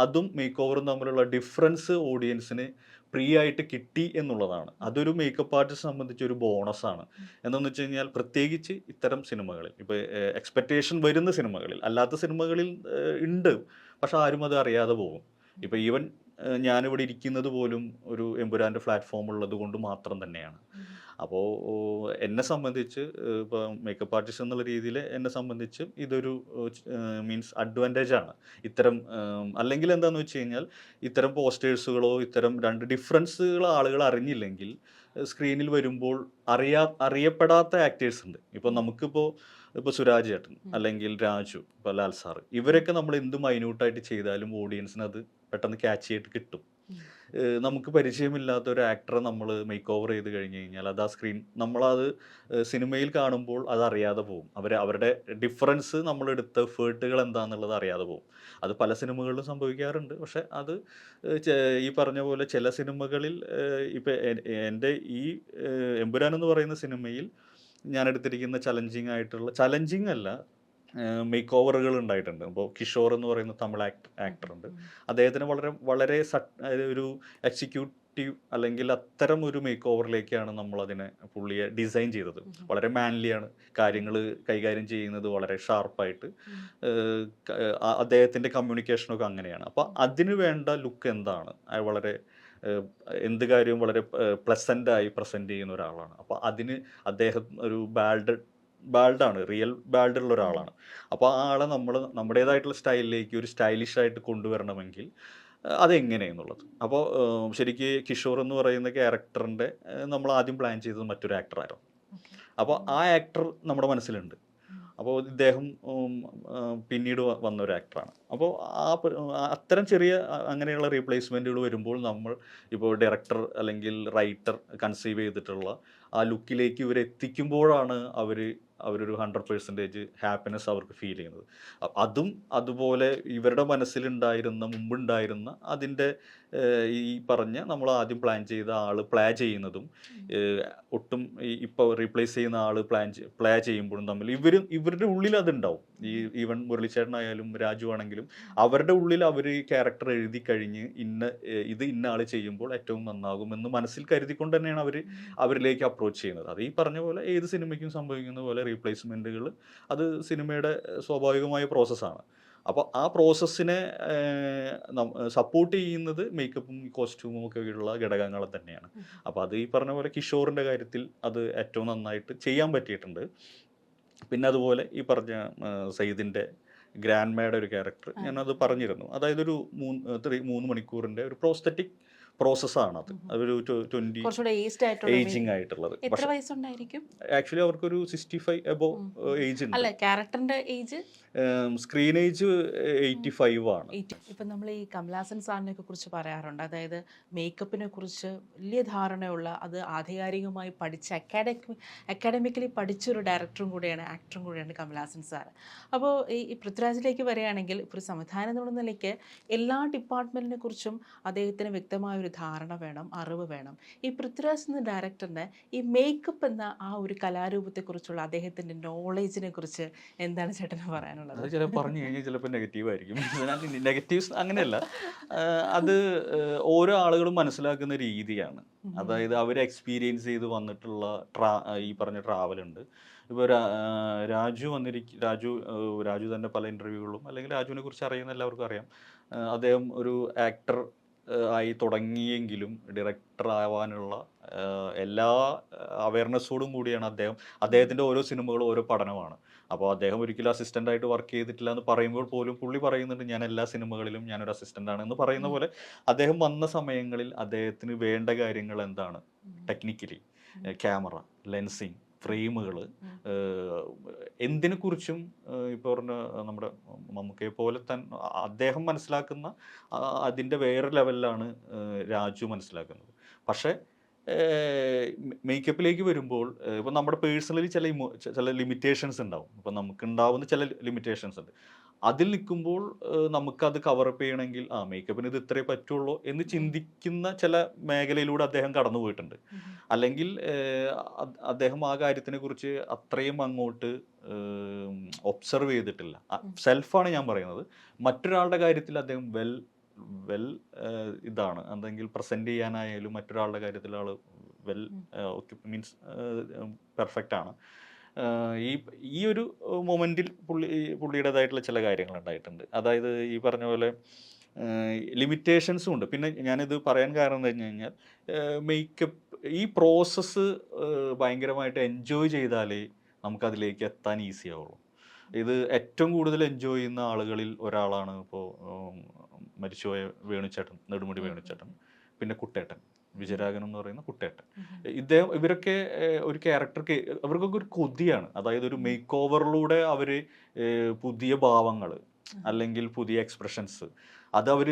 Speaker 1: അതും മേക്ക് ഓവറും തമ്മിലുള്ള ഡിഫറൻസ് ഓഡിയൻസിന് ഫ്രീ ആയിട്ട് കിട്ടി എന്നുള്ളതാണ്. അതൊരു മേക്കപ്പ് ആർട്ടിസ്റ്റ് സംബന്ധിച്ച് ഒരു ബോണസാണ്. എന്താണെന്ന് വെച്ച് കഴിഞ്ഞാൽ പ്രത്യേകിച്ച് ഇത്തരം സിനിമകളിൽ, ഇപ്പോൾ എക്സ്പെക്റ്റേഷൻ വരുന്ന സിനിമകളിൽ, അല്ലാത്ത സിനിമകളിൽ ഉണ്ട് പക്ഷെ ആരും അത് അറിയാതെ പോകും. ഇപ്പോൾ ഈവൻ ഞാനിവിടെ ഇരിക്കുന്നത് പോലും ഒരു എമ്പുരാൻ്റെ പ്ലാറ്റ്ഫോം ഉള്ളത് കൊണ്ട് മാത്രം തന്നെയാണ്. അപ്പോൾ എന്നെ സംബന്ധിച്ച് ഇപ്പോൾ മേക്കപ്പ് ആർട്ടിസ്റ്റ് എന്നുള്ള രീതിയിൽ എന്നെ സംബന്ധിച്ച് ഇതൊരു മീൻസ് അഡ്വാൻറ്റേജാണ്. ഇത്തരം അല്ലെങ്കിൽ എന്താണെന്ന് വെച്ച് കഴിഞ്ഞാൽ ഇത്തരം പോസ്റ്റേഴ്സുകളോ ഇത്തരം രണ്ട് ഡിഫറൻസുകൾ ആളുകൾ അറിഞ്ഞില്ലെങ്കിൽ സ്ക്രീനിൽ വരുമ്പോൾ അറിയപ്പെടാത്ത ആക്ടേഴ്സ് ഉണ്ട്. ഇപ്പോൾ നമുക്കിപ്പോൾ സുരാജ് ചേട്ടൻ അല്ലെങ്കിൽ രാജു, ഇപ്പോൾ ലാൽ സാറ്, ഇവരൊക്കെ നമ്മൾ എന്ത് മൈന്യൂട്ടായിട്ട് ചെയ്താലും ഓഡിയൻസിന് അത് പെട്ടെന്ന് ക്യാച്ച് ചെയ്തിട്ട് കിട്ടും. നമുക്ക് പരിചയമില്ലാത്ത ഒരു ആക്ടറെ നമ്മൾ മേക്ക് ഓവർ ചെയ്ത് കഴിഞ്ഞ് കഴിഞ്ഞാൽ അത് ആ സ്ക്രീൻ നമ്മളത് സിനിമയിൽ കാണുമ്പോൾ അത് അറിയാതെ പോകും. അവരുടെ ഡിഫറൻസ് നമ്മളെടുത്ത എഫേർട്ടുകൾ എന്താണെന്നുള്ളത് അറിയാതെ പോകും. അത് പല സിനിമകളിലും സംഭവിക്കാറുണ്ട്. പക്ഷെ അത് ഈ പറഞ്ഞ പോലെ ചില സിനിമകളിൽ ഇപ്പം എൻ്റെ ഈ എമ്പുരാൻ എന്ന് പറയുന്ന സിനിമയിൽ ഞാൻ എടുത്തിരിക്കുന്ന ചലഞ്ചിങ് അല്ല, മേക്ക് ഓവറുകൾ ഉണ്ടായിട്ടുണ്ട്. ഇപ്പോൾ കിഷോർ എന്ന് പറയുന്ന തമിഴ് ആക്ടറുണ്ട്. അദ്ദേഹത്തിന് വളരെ ഒരു എക്സിക്യൂട്ടീവ് അല്ലെങ്കിൽ അത്തരം ഒരു മേക്ക് ഓവറിലേക്കാണ് നമ്മളതിനെ പുള്ളിയെ ഡിസൈൻ ചെയ്തത്. വളരെ മാൻലിയാണ് കാര്യങ്ങൾ കൈകാര്യം ചെയ്യുന്നത്, വളരെ ഷാർപ്പായിട്ട്. അദ്ദേഹത്തിൻ്റെ കമ്മ്യൂണിക്കേഷനൊക്കെ അങ്ങനെയാണ്. അപ്പോൾ അതിന് വേണ്ട ലുക്ക് എന്താണ്, വളരെ എന്ത് കാര്യവും വളരെ പ്ലസൻ്റായി പ്രസൻറ്റ് ചെയ്യുന്ന ഒരാളാണ്. അപ്പോൾ അതിന് അദ്ദേഹം ഒരു ബാൾഡാണ്, റിയൽ ബാൾഡുള്ള ഒരാളാണ്. അപ്പോൾ ആ ആളെ നമ്മൾ നമ്മുടേതായിട്ടുള്ള സ്റ്റൈലിലേക്ക് ഒരു സ്റ്റൈലിഷ് ആയിട്ട് കൊണ്ടുവരണമെങ്കിൽ അതെങ്ങനെയെന്നുള്ളത്. അപ്പോൾ ശരിക്ക് കിഷോർ എന്ന് പറയുന്ന ക്യാരക്ടറിൻ്റെ നമ്മൾ ആദ്യം പ്ലാൻ ചെയ്തത് മറ്റൊരു ആക്ടറായിരുന്നു. അപ്പോൾ ആ ആക്ടർ നമ്മുടെ മനസ്സിലുണ്ട്. അപ്പോൾ ഇദ്ദേഹം പിന്നീട് വന്ന ഒരു ആക്ടറാണ്. അപ്പോൾ അത്തരം ചെറിയ അങ്ങനെയുള്ള റീപ്ലേസ്മെൻറ്റുകൾ വരുമ്പോൾ നമ്മൾ ഇപ്പോൾ ഡയറക്ടർ അല്ലെങ്കിൽ റൈറ്റർ കൺസീവ് ചെയ്തിട്ടുള്ള ആ ലുക്കിലേക്ക് ഇവരെത്തിക്കുമ്പോഴാണ് അവരൊരു 100% ഹാപ്പിനെസ് അവർക്ക് ഫീൽ ചെയ്യുന്നത്. അതും അതുപോലെ ഇവരുടെ മനസ്സിലുണ്ടായിരുന്ന മുമ്പുണ്ടായിരുന്ന അതിൻ്റെ ഈ പറഞ്ഞ നമ്മൾ ആദ്യം പ്ലാൻ ചെയ്ത ആൾ പ്ലേ ചെയ്യുന്നതും ഒട്ടും ഇപ്പോൾ റീപ്ലേസ് ചെയ്യുന്ന ആൾ പ്ലേ ചെയ്യുമ്പോഴും തമ്മിൽ ഇവരുടെ ഉള്ളിൽ അതുണ്ടാവും. ഈവൻ മുരളിച്ചേട്ടനായാലും രാജു ആണെങ്കിലും അവരുടെ ഉള്ളിൽ അവർ ക്യാരക്ടർ എഴുതി കഴിഞ്ഞ് ഇന്ന ആൾ ചെയ്യുമ്പോൾ ഏറ്റവും നന്നാകുമെന്ന് മനസ്സിൽ കരുതിക്കൊണ്ട് തന്നെയാണ് അവരിലേക്ക് അപ്രോച്ച് ചെയ്യുന്നത്. അത് ഈ പറഞ്ഞ പോലെ ഏത് സിനിമയ്ക്കും സംഭവിക്കുന്ന പോലെ റീപ്ലേസ്മെൻറ്റുകൾ അത് സിനിമയുടെ സ്വാഭാവികമായ പ്രോസസ്സാണ്. അപ്പോൾ ആ പ്രോസസ്സിനെ സപ്പോർട്ട് ചെയ്യുന്നത് മേക്കപ്പും കോസ്റ്റ്യൂമും ഒക്കെ ഉള്ള ഘടകങ്ങൾ തന്നെയാണ്. അപ്പോൾ അത് ഈ പറഞ്ഞ പോലെ കിഷോറിൻ്റെ കാര്യത്തിൽ അത് ഏറ്റവും നന്നായിട്ട് ചെയ്യാൻ പറ്റിയിട്ടുണ്ട്. പിന്നെ അതുപോലെ ഈ പറഞ്ഞ സയ്യിദിൻ്റെ ഗ്രാൻഡ്മയുടെ ഒരു ക്യാരക്ടർ ഞാനത് പറഞ്ഞിരുന്നു. അതായത് ഒരു 3 മണിക്കൂറിൻ്റെ ഒരു പ്രോസ്തറ്റിക് പ്രോസസ്സാണ് അത്. അതൊരു 20 ഏജിങ് ആയിട്ടുള്ളത്.
Speaker 2: എത്ര വയസ്സുണ്ടായിരിക്കും?
Speaker 1: ആക്ച്വലി അവർക്കൊരു 65 എബോവ് ഏജ് ഉണ്ട്.
Speaker 2: അല്ല, ക്യാരക്ടറിന്റെ ഏജ്
Speaker 1: സ്ക്രീൻ ഏജ് 85 ആണ്.
Speaker 2: ഇപ്പം നമ്മൾ ഈ കമലഹാസൻ സാറിനെ കുറിച്ച് പറയാറുണ്ട്. അതായത് മേക്കപ്പിനെ കുറിച്ച് വലിയ ധാരണയുള്ള, അത് ആധികാരികമായി പഠിച്ച അക്കാഡമിക്കലി പഠിച്ചൊരു ഡയറക്ടറും കൂടെയാണ്, ആക്ടറും കൂടെയാണ് കമലഹാസൻ സാർ. അപ്പോൾ ഈ പൃഥ്വിരാജിലേക്ക് വരികയാണെങ്കിൽ ഒരു സംവിധാനം എന്നുള്ള നിലയ്ക്ക് എല്ലാ ഡിപ്പാർട്ട്മെൻറ്റിനെ കുറിച്ചും അദ്ദേഹത്തിന് വ്യക്തമായൊരു ധാരണ വേണം, അറിവ് വേണം. ഈ പൃഥ്വിരാജ് എന്ന ഡയറക്ടറിന് ഈ മേക്കപ്പ് എന്ന ആ ഒരു കലാരൂപത്തെക്കുറിച്ചുള്ള അദ്ദേഹത്തിൻ്റെ നോളേജിനെ കുറിച്ച് എന്താണ് ചേട്ടന് പറയാനുള്ളത്?
Speaker 1: അത് ചിലപ്പോൾ പറഞ്ഞു കഴിഞ്ഞാൽ ചിലപ്പോൾ നെഗറ്റീവായിരിക്കും. നെഗറ്റീവ്സ് അങ്ങനെയല്ല, അത് ഓരോ ആളുകളും മനസ്സിലാക്കുന്ന രീതിയാണ്. അതായത് അവർ എക്സ്പീരിയൻസ് ചെയ്ത് വന്നിട്ടുള്ള ഈ പറഞ്ഞ ട്രാവലുണ്ട്. ഇപ്പോൾ രാജു തന്നെ പല ഇൻ്റർവ്യൂകളിലും, അല്ലെങ്കിൽ രാജുവിനെ കുറിച്ച് അറിയുന്ന എല്ലാവർക്കും അറിയാം, അദ്ദേഹം ഒരു ആക്ടർ ആയി തുടങ്ങിയെങ്കിലും ഡയറക്ടർ ആവാനുള്ള എല്ലാ അവയർനെസ്സോടും കൂടിയാണ് അദ്ദേഹത്തിൻ്റെ ഓരോ സിനിമകളും ഓരോ പഠനമാണ്. അപ്പോൾ അദ്ദേഹം ഒരിക്കലും അസിസ്റ്റൻ്റായിട്ട് വർക്ക് ചെയ്തിട്ടില്ല എന്ന് പറയുമ്പോൾ പോലും പുള്ളി പറയുന്നുണ്ട്, ഞാൻ എല്ലാ സിനിമകളിലും ഞാനൊരു അസിസ്റ്റൻ്റാണ് എന്ന് പറയുന്ന പോലെ അദ്ദേഹം വന്ന സമയങ്ങളിൽ അദ്ദേഹത്തിന് വേണ്ട കാര്യങ്ങൾ എന്താണ്, ടെക്നിക്കലി ക്യാമറ, ലെൻസിങ്, ഫ്രെയിമുകൾ, എന്തിനെക്കുറിച്ചും ഇപ്പോൾ പറഞ്ഞ നമ്മുടെ മമ്മൂക്കയെ പോലെ തന്നെ അദ്ദേഹം മനസ്സിലാക്കുന്ന അതിൻ്റെ വേറെ ലെവലിലാണ് രാജു മനസ്സിലാക്കുന്നത്. പക്ഷേ മേക്കപ്പിലേക്ക് വരുമ്പോൾ ഇപ്പം നമ്മുടെ പേഴ്സണലി ചില ലിമിറ്റേഷൻസ് ഉണ്ടാവും. ഇപ്പം നമുക്കുണ്ടാവുന്ന ചില ലിമിറ്റേഷൻസ് ഉണ്ട്. അതിൽ നിൽക്കുമ്പോൾ നമുക്കത് കവറപ്പ് ചെയ്യണമെങ്കിൽ മേക്കപ്പിന് ഇത് ഇത്രേ പറ്റുള്ളൂ എന്ന് ചിന്തിക്കുന്ന ചില മേഖലയിലൂടെ അദ്ദേഹം കടന്നു പോയിട്ടുണ്ട്. അല്ലെങ്കിൽ അദ്ദേഹം ആ കാര്യത്തിനെ കുറിച്ച് അത്രയും അങ്ങോട്ട് ഒബ്സർവ് ചെയ്തിട്ടില്ല. സെൽഫാണ് ഞാൻ പറയുന്നത്. മറ്റൊരാളുടെ കാര്യത്തിൽ അദ്ദേഹം ഇതാണ് എന്തെങ്കിലും പ്രസൻറ്റ് ചെയ്യാനായാലും മറ്റൊരാളുടെ കാര്യത്തിൽ ആൾ മീൻസ് പെർഫെക്റ്റ് ആണ്. ഈ ഒരു മൊമെൻറ്റിൽ പുള്ളിയുടേതായിട്ടുള്ള ചില കാര്യങ്ങൾ ഉണ്ടായിട്ടുണ്ട്. അതായത് ഈ പറഞ്ഞ പോലെ ലിമിറ്റേഷൻസും ഉണ്ട്. പിന്നെ ഞാനിത് പറയാൻ കാരണം എന്ന് വെച്ച് കഴിഞ്ഞാൽ മേക്കപ്പ് ഈ പ്രോസസ്സ് ഭയങ്കരമായിട്ട് എൻജോയ് ചെയ്താലേ നമുക്കതിലേക്ക് എത്താൻ ഈസി ആവുള്ളൂ. ഇത് ഏറ്റവും കൂടുതൽ എൻജോയ് ചെയ്യുന്ന ആളുകളിൽ ഒരാളാണ് ഇപ്പോൾ മരിച്ചുപോയ വേണുചേട്ടൻ, നെടുമുടി വേണുചേട്ടൻ, പിന്നെ കുട്ടേട്ടൻ, വിജയരാഘവൻ എന്ന് പറയുന്ന കുട്ടേട്ടൻ. ഇവരൊക്കെ ഒരു ക്യാരക്ടർക്ക് അവർക്കൊക്കെ ഒരു കൊതിയാണ്. അതായത് ഒരു മേക്ക് ഓവറിലൂടെ അവർ പുതിയ ഭാവങ്ങൾ അല്ലെങ്കിൽ പുതിയ എക്സ്പ്രഷൻസ് അത് അവർ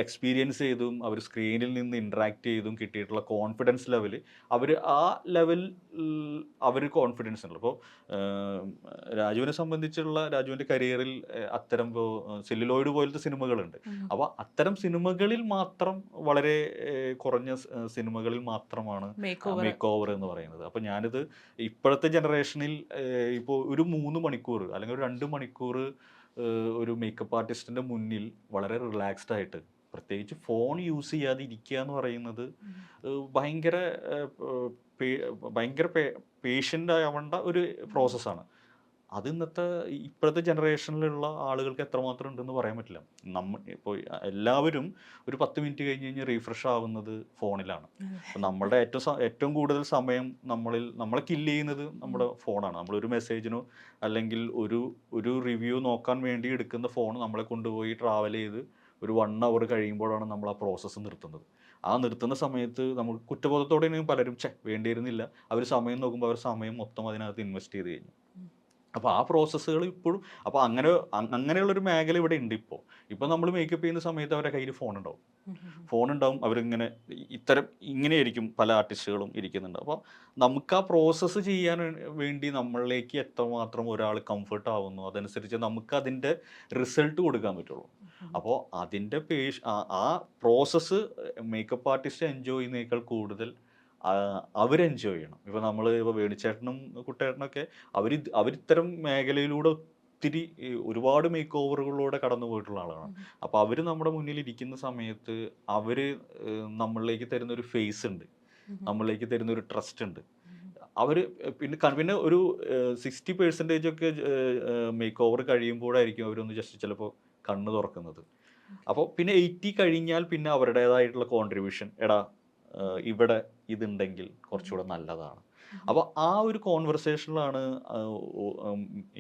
Speaker 1: എക്സ്പീരിയൻസ് ചെയ്തും അവർ സ്ക്രീനിൽ നിന്ന് ഇൻട്രാക്ട് ചെയ്തും കിട്ടിയിട്ടുള്ള കോൺഫിഡൻസ് ലെവൽ ആ ലെവൽ അവർ കോൺഫിഡൻസ് ഉണ്ട്. അപ്പോൾ രാജുവിനെ സംബന്ധിച്ചുള്ള രാജുവിൻ്റെ കരിയറിൽ അത്തരം സെല്ലുലോയിഡ് പോലത്തെ സിനിമകളുണ്ട്. അപ്പോൾ അത്തരം സിനിമകളിൽ മാത്രം വളരെ കുറഞ്ഞ സിനിമകളിൽ മാത്രമാണ് മേക്ക് ഓവർ എന്ന് പറയുന്നത്. അപ്പോൾ ഞാനിത് ഇപ്പോഴത്തെ ജനറേഷനിൽ ഇപ്പോൾ ഒരു 3 മണിക്കൂർ അല്ലെങ്കിൽ ഒരു 2 മണിക്കൂർ ഒരു മേക്കപ്പ് ആർട്ടിസ്റ്റിൻ്റെ മുന്നിൽ വളരെ റിലാക്സ്ഡ് ആയിട്ട്, പ്രത്യേകിച്ച് ഫോൺ യൂസ് ചെയ്യാതെ ഇരിക്കുക എന്ന് പറയുന്നത് ഭയങ്കര പേഷ്യൻ്റ് ആവേണ്ട ഒരു പ്രോസസ്സാണ്. അത് ഇപ്പോഴത്തെ ജനറേഷനിലുള്ള ആളുകൾക്ക് എത്രമാത്രം ഉണ്ടെന്ന് പറയാൻ പറ്റില്ല. ഇപ്പോൾ എല്ലാവരും ഒരു 10 മിനിറ്റ് കഴിഞ്ഞ് കഴിഞ്ഞാൽ റീഫ്രഷ് ആവുന്നത് ഫോണിലാണ്. അപ്പം നമ്മളുടെ ഏറ്റവും കൂടുതൽ സമയം നമ്മളെ കില്ല് ചെയ്യുന്നത് നമ്മുടെ ഫോണാണ്. നമ്മളൊരു മെസ്സേജിനോ അല്ലെങ്കിൽ ഒരു റിവ്യൂ നോക്കാൻ വേണ്ടി എടുക്കുന്ന ഫോൺ നമ്മളെ കൊണ്ടുപോയി ട്രാവൽ ചെയ്ത് ഒരു 1 hour കഴിയുമ്പോഴാണ് നമ്മൾ ആ പ്രോസസ്സ് നിർത്തുന്നത്. ആ നിർത്തുന്ന സമയത്ത് നമ്മൾ കുറ്റബോധത്തോടെയും പലരും വേണ്ടിയിരുന്നില്ല, അവർ സമയം നോക്കുമ്പോൾ അവർ സമയം മൊത്തം അതിനകത്ത് ഇൻവെസ്റ്റ് ചെയ്ത് കഴിഞ്ഞു. അപ്പോൾ ആ പ്രോസസ്സുകൾ ഇപ്പോഴും അപ്പോൾ അങ്ങനെയുള്ളൊരു മേഖല ഇവിടെ ഉണ്ട്. ഇപ്പോൾ നമ്മൾ മേക്കപ്പ് ചെയ്യുന്ന സമയത്ത് അവരുടെ കയ്യിൽ ഫോൺ ഉണ്ടാവും, അവരിങ്ങനെ ഇങ്ങനെയായിരിക്കും പല ആർട്ടിസ്റ്റുകളും ഇരിക്കുന്നുണ്ട്. അപ്പോൾ നമുക്ക് ആ പ്രോസസ്സ് ചെയ്യാൻ വേണ്ടി നമ്മളിലേക്ക് എത്രമാത്രം ഒരാൾ കംഫർട്ട് ആവുന്നു, അതനുസരിച്ച് നമുക്ക് അതിൻ്റെ റിസൾട്ട് കൊടുക്കാൻ പറ്റുള്ളൂ. അപ്പോൾ അതിൻ്റെ ആ പ്രോസസ്സ് മേക്കപ്പ് ആർട്ടിസ്റ്റ് എൻജോയ് ചെയ്യുന്നതിനേക്കാൾ കൂടുതൽ അവരെൻജോയ് ചെയ്യണം. ഇപ്പോൾ വേണിച്ചേട്ടനും കുട്ടേട്ടനൊക്കെ അവരിത്തരം മേഖലയിലൂടെ ഒത്തിരി ഒരുപാട് മേക്ക് ഓവറുകളിലൂടെ കടന്നു പോയിട്ടുള്ള ആളാണ്. അപ്പോൾ അവർ നമ്മുടെ മുന്നിൽ ഇരിക്കുന്ന സമയത്ത് അവർ നമ്മളിലേക്ക് തരുന്ന ഒരു ഫേസ് ഉണ്ട്, നമ്മളിലേക്ക് തരുന്ന ഒരു ട്രസ്റ്റ് ഉണ്ട്. അവർ പിന്നെ ഒരു 60% ഒക്കെ മേക്ക് ഓവർ കഴിയുമ്പോഴായിരിക്കും അവരൊന്ന് ജസ്റ്റ് ചിലപ്പോൾ കണ്ണ് തുറക്കുന്നത്. അപ്പോൾ പിന്നെ 80 കഴിഞ്ഞാൽ പിന്നെ അവരുടേതായിട്ടുള്ള കോൺട്രിബ്യൂഷൻ, ഇവിടെ ഇതുണ്ടെങ്കിൽ കുറച്ചുകൂടെ നല്ലതാണ്. അപ്പോൾ ആ ഒരു കോൺവെർസേഷനിലാണ്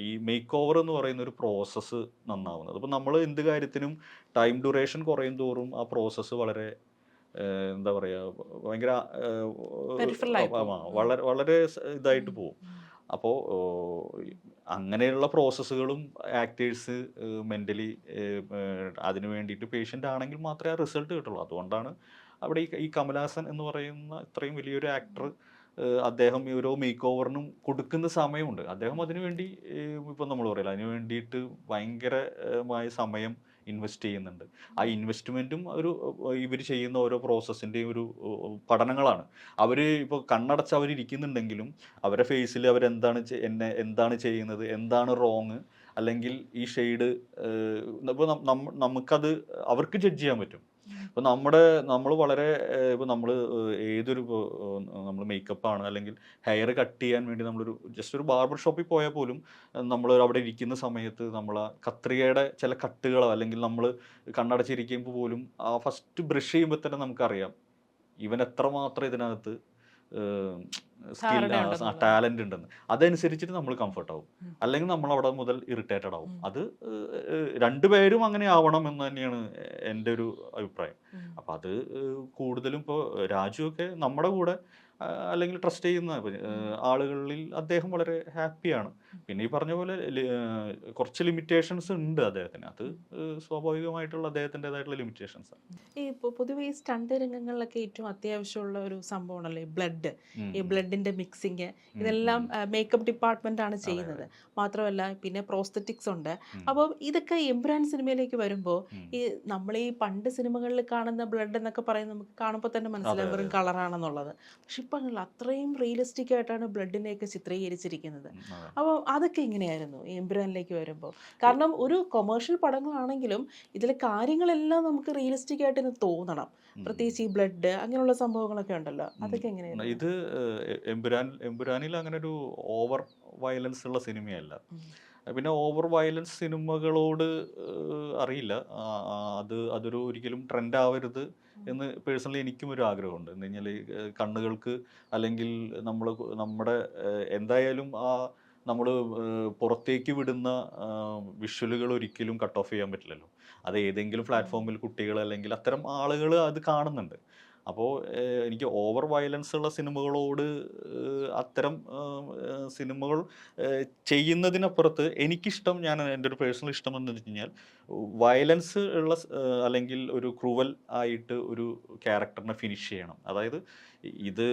Speaker 1: ഈ മേക്ക് ഓവർ എന്ന് പറയുന്ന ഒരു പ്രോസസ്സ് നന്നാവുന്നത്. അപ്പോൾ നമ്മൾ എന്ത് കാര്യത്തിനും ടൈം ഡ്യൂറേഷൻ കുറയും തോറും ആ പ്രോസസ്സ് വളരെ എന്താ പറയുക, ഭയങ്കര വളരെ വളരെ ഇതായിട്ട് പോകും. അപ്പോൾ അങ്ങനെയുള്ള പ്രോസസ്സുകളും ആക്ടേഴ്സ് മെൻ്റലി അതിന് വേണ്ടിയിട്ട് പേഷ്യൻ്റ് ആണെങ്കിൽ മാത്രമേ ആ റിസൾട്ട് കിട്ടുള്ളൂ. അതുകൊണ്ടാണ് അവിടെ ഈ കമലഹാസൻ എന്ന് പറയുന്ന ഇത്രയും വലിയൊരു ആക്ടർ, അദ്ദേഹം ഈ ഓരോ മേക്ക് ഓവറിനും കൊടുക്കുന്ന സമയമുണ്ട്. അദ്ദേഹം അതിനുവേണ്ടി ഇപ്പം നമ്മൾ പറയില്ല, അതിന് വേണ്ടിയിട്ട് ഭയങ്കരമായ സമയം ഇൻവെസ്റ്റ് ചെയ്യുന്നുണ്ട്. ആ ഇൻവെസ്റ്റ്മെൻറ്റും ഇവർ ചെയ്യുന്ന ഓരോ പ്രോസസ്സിൻ്റെയും ഒരു പഠനങ്ങളാണ്. അവർ ഇപ്പോൾ കണ്ണടച്ച് അവരിയ്ക്കുന്നുണ്ടെങ്കിലും അവരുടെ ഫേസിൽ എന്താണ് ചെയ്യുന്നത്, എന്താണ് റോങ്, അല്ലെങ്കിൽ ഈ ഷെയ്ഡ് ഇപ്പോൾ നമുക്കത് അവർക്ക് ജഡ്ജ് ചെയ്യാൻ പറ്റും. ഇപ്പോൾ നമ്മൾ വളരെ ഇപ്പോൾ നമ്മൾ മേക്കപ്പാണ് അല്ലെങ്കിൽ ഹെയർ കട്ട് ചെയ്യാൻ വേണ്ടി ജസ്റ്റ് ഒരു ബാർബർ ഷോപ്പിൽ പോയാൽ പോലും നമ്മൾ അവിടെ ഇരിക്കുന്ന സമയത്ത് നമ്മൾ ആ കത്രികയുടെ ചില കട്ടുകളോ അല്ലെങ്കിൽ നമ്മൾ കണ്ണടച്ചിരിക്കുമ്പോൾ പോലും ആ ഫസ്റ്റ് ബ്രഷ് ചെയ്യുമ്പോൾ തന്നെ നമുക്കറിയാം ഇവൻ എത്രമാത്രം ഇതിനകത്ത് ടാലന്റ് ഉണ്ടെന്ന്. അതനുസരിച്ചിട്ട് നമ്മൾ കംഫർട്ട് ആവും, അല്ലെങ്കിൽ നമ്മൾ അവിടെ മുതൽ ഇറിറ്റേറ്റഡ് ആവും. അത് രണ്ടുപേരും അങ്ങനെ ആവണം എന്ന് തന്നെയാണ് എൻ്റെ ഒരു അഭിപ്രായം. അപ്പം അത് കൂടുതലും ഇപ്പോൾ രാജു ഒക്കെ നമ്മുടെ കൂടെ അല്ലെങ്കിൽ ട്രസ്റ്റ് ചെയ്യുന്ന ആളുകളിൽ അദ്ദേഹം വളരെ ഹാപ്പിയാണ്. പിന്നെ ഈ പറഞ്ഞ പോലെ കുറച്ച് ലിമിറ്റേഷൻസ് ഉണ്ട് അദ്ദേഹത്തിന്, അത് സ്വാഭാവികമായിട്ടുള്ള അദ്ദേഹത്തിൻ്റെതായിട്ടുള്ള ലിമിറ്റേഷൻസ് ആണ്.
Speaker 2: ഈ പൊതുവെ ഈ സ്റ്റണ്ട് രംഗങ്ങളിലൊക്കെ ഏറ്റവും അത്യാവശ്യമുള്ള ഒരു സംഭവമാണല്ലോ ഈ ബ്ലഡ്, ഈ ബ്ലഡിന്റെ മിക്സിങ്, ഇതെല്ലാം മേക്കപ്പ് ഡിപ്പാർട്ട്മെന്റ് ആണ് ചെയ്യുന്നത്. മാത്രമല്ല പിന്നെ പ്രോസ്തറ്റിക്സ് ഉണ്ട്. അപ്പോൾ ഇതൊക്കെ എമ്പുരാൻ സിനിമയിലേക്ക് വരുമ്പോൾ ഈ നമ്മൾ ഈ പണ്ട് സിനിമകളിൽ കാണുന്ന ബ്ലഡ് എന്നൊക്കെ പറയുന്നത് നമുക്ക് കാണുമ്പോൾ തന്നെ മനസ്സിലാവും വെറും കളറാണെന്നുള്ളത്. പക്ഷെ ഇപ്പം അത്രയും റിയലിസ്റ്റിക് ആയിട്ടാണ് ബ്ലഡിനെയൊക്കെ ചിത്രീകരിച്ചിരിക്കുന്നത്. അപ്പോൾ അതൊക്കെ എങ്ങനെയായിരുന്നു എമ്പുരാനിലേക്ക് വരുമ്പോൾ? കാരണം ഒരു കൊമേഴ്ഷ്യൽ പടങ്ങളാണെങ്കിലും ഇതിലെ കാര്യങ്ങളെല്ലാം നമുക്ക് റിയലിസ്റ്റിക് ആയിട്ട് തോന്നണം, പ്രത്യേകിച്ച് ഈ ബ്ലഡ് അങ്ങനെയുള്ള സംഭവങ്ങളൊക്കെ ഉണ്ടല്ലോ, അതൊക്കെ എങ്ങനെയാണ്?
Speaker 1: ഇത് എമ്പുരാനിൽ അങ്ങനെ ഒരു ഓവർ വയലൻസ് ഉള്ള സിനിമയല്ല. പിന്നെ ഓവർ വയലൻസ് സിനിമകളോട് അറിയില്ല, അതൊരു ഒരിക്കലും ട്രെൻഡ് ആവരുത് എന്ന് പേഴ്സണലി എനിക്കും ഒരു ആഗ്രഹമുണ്ട്. എന്ന് കഴിഞ്ഞാൽ കണ്ണുകൾക്ക് അല്ലെങ്കിൽ നമ്മുടെ എന്തായാലും നമ്മൾ പുറത്തേക്ക് വിടുന്ന വിഷ്വലുകൾ ഒരിക്കലും കട്ട് ഓഫ് ചെയ്യാൻ പറ്റില്ലല്ലോ. അത് ഏതെങ്കിലും പ്ലാറ്റ്ഫോമിൽ കുട്ടികൾ അല്ലെങ്കിൽ അത്തരം ആളുകൾ അത് കാണുന്നുണ്ട്. അപ്പോൾ എനിക്ക് ഓവർ വയലൻസ് ഉള്ള സിനിമകളോട് അത്തരം സിനിമകൾ ചെയ്യുന്നതിനപ്പുറത്ത് എനിക്കിഷ്ടം, എൻ്റെ ഒരു പേഴ്സണൽ ഇഷ്ടം എന്ന് വെച്ച് കഴിഞ്ഞാൽ വയലൻസ് ഉള്ള അല്ലെങ്കിൽ ഒരു ക്രൂവൽ ആയിട്ട് ഒരു ക്യാരക്ടറിനെ ഫിനിഷ് ചെയ്യണം. അതായത് ഇത്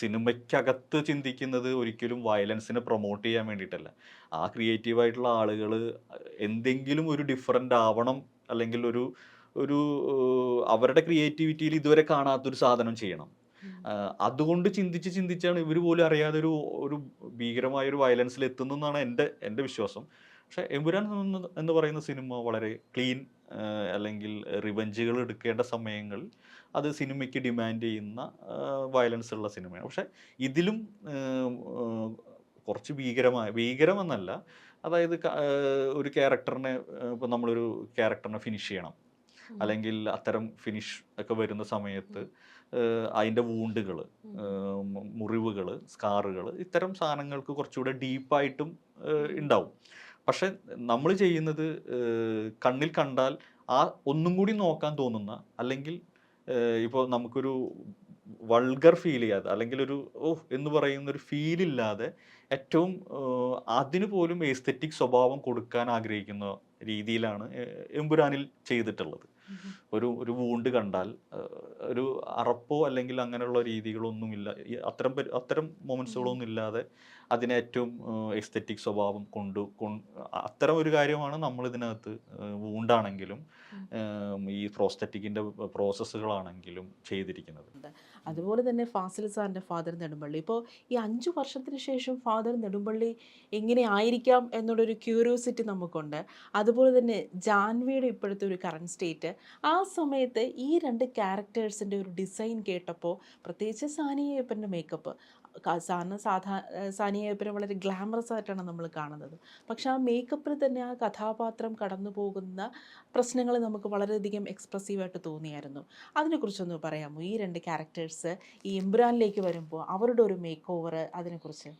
Speaker 1: സിനിമയ്ക്കകത്ത് ചിന്തിക്കുന്നത് ഒരിക്കലും വയലൻസിനെ പ്രൊമോട്ട് ചെയ്യാൻ വേണ്ടിയിട്ടല്ല. ആ ക്രിയേറ്റീവായിട്ടുള്ള ആളുകൾ എന്തെങ്കിലും ഒരു ഡിഫറൻ്റ് ആവണം, അല്ലെങ്കിൽ ഒരു അവരുടെ ക്രിയേറ്റിവിറ്റിയിൽ ഇതുവരെ കാണാത്തൊരു സാധനം ചെയ്യണം. അതുകൊണ്ട് ചിന്തിച്ചാണ് ഇവർ പോലും അറിയാതെ ഒരു ഭീകരമായൊരു വയലൻസിൽ എത്തുന്നു എന്നാണ് എൻ്റെ വിശ്വാസം. പക്ഷേ എമ്പുരാൻ എന്ന് പറയുന്ന സിനിമ വളരെ ക്ലീൻ, അല്ലെങ്കിൽ റിവെഞ്ചുകൾ എടുക്കേണ്ട സമയങ്ങളിൽ അത് സിനിമയ്ക്ക് ഡിമാൻഡ് ചെയ്യുന്ന വയലൻസ് ഉള്ള സിനിമയാണ്. പക്ഷേ ഇതിലും കുറച്ച് ഭീകരമെന്നല്ല, അതായത് ഒരു ക്യാരക്ടറിനെ ഇപ്പോൾ നമ്മളൊരു ക്യാരക്ടറിനെ ഫിനിഷ് ചെയ്യണം, അല്ലെങ്കിൽ അത്തരം ഫിനിഷ് ഒക്കെ വരുന്ന സമയത്ത് അതിൻ്റെ വൂണ്ടുകൾ, മുറിവുകൾ, സ്കാറുകൾ, ഇത്തരം സാധനങ്ങൾക്ക് കുറച്ചുകൂടെ ഡീപ്പായിട്ടും ഉണ്ടാവും. പക്ഷെ നമ്മൾ ചെയ്യുന്നത് കണ്ണിൽ കണ്ടാൽ ആ ഒന്നും കൂടി നോക്കാൻ തോന്നുന്ന, അല്ലെങ്കിൽ ഇപ്പോൾ നമുക്കൊരു വൾഗർ ഫീൽ ചെയ്യാതെ, അല്ലെങ്കിൽ ഒരു ഓഹ് എന്ന് പറയുന്ന ഒരു ഫീലില്ലാതെ ഏറ്റവും അതിന് പോലും എസ്തെറ്റിക് സ്വഭാവം കൊടുക്കാൻ ആഗ്രഹിക്കുന്ന രീതിയിലാണ് എമ്പുരാനിൽ ചെയ്തിട്ടുള്ളത്. ഒരു വൂണ്ട് കണ്ടാൽ ഒരു അറപ്പോ അല്ലെങ്കിൽ അങ്ങനെയുള്ള രീതികളൊന്നുമില്ല, അത്തരം മൊമെന്റ്സുകളൊന്നും ഇല്ലാതെ അതിനെ ഏറ്റവും എസ്തെറ്റിക് സ്വഭാവം അത്തരം ഒരു കാര്യമാണ് നമ്മൾ ഇതിനകത്ത് വൂണ്ടാണെങ്കിലും ഈ പ്രോസ്തെറ്റിക്കിന്റെ പ്രോസസ്സുകളാണെങ്കിലും ചെയ്തിരിക്കുന്നത്.
Speaker 2: അതുപോലെ തന്നെ ഫാസിൽ സാറിൻ്റെ ഫാദർ നെടുമ്പള്ളി, ഇപ്പോൾ ഈ 5 വർഷത്തിന് ശേഷം ഫാദർ നെടുമ്പള്ളി എങ്ങനെ ആയിരിക്കാം എന്നുള്ളൊരു ക്യൂരിയോസിറ്റി നമുക്കുണ്ട്. അതുപോലെ തന്നെ ജാൻവിയുടെ ഇപ്പോഴത്തെ ഒരു കറണ്ട് സ്റ്റേറ്റ്, ആ സമയത്ത് ഈ 2 ക്യാരക്ടേഴ്സിൻ്റെ ഒരു ഡിസൈൻ കേട്ടപ്പോൾ, പ്രത്യേകിച്ച് സാനിയ അയ്യപ്പൻ്റെ മേക്കപ്പ്, സാറിന് സാനിയ അയ്യപ്പനെ വളരെ ഗ്ലാമറസ് ആയിട്ടാണ് നമ്മൾ കാണുന്നത്. പക്ഷെ ആ മേക്കപ്പിൽ തന്നെ ആ കഥാപാത്രം കടന്നു പോകുന്ന പ്രശ്നങ്ങൾ നമുക്ക് വളരെയധികം എക്സ്പ്രസീവായിട്ട് തോന്നിയായിരുന്നു. അതിനെക്കുറിച്ചൊന്ന് പറയാമോ? ഈ 2 ക്യാരക്ടേഴ്സ് ഈ എമ്പുരാനിലേക്ക് വരുമ്പോൾ അവരുടെ ഒരു മേക്ക് ഓവർ, അതിനെക്കുറിച്ച്.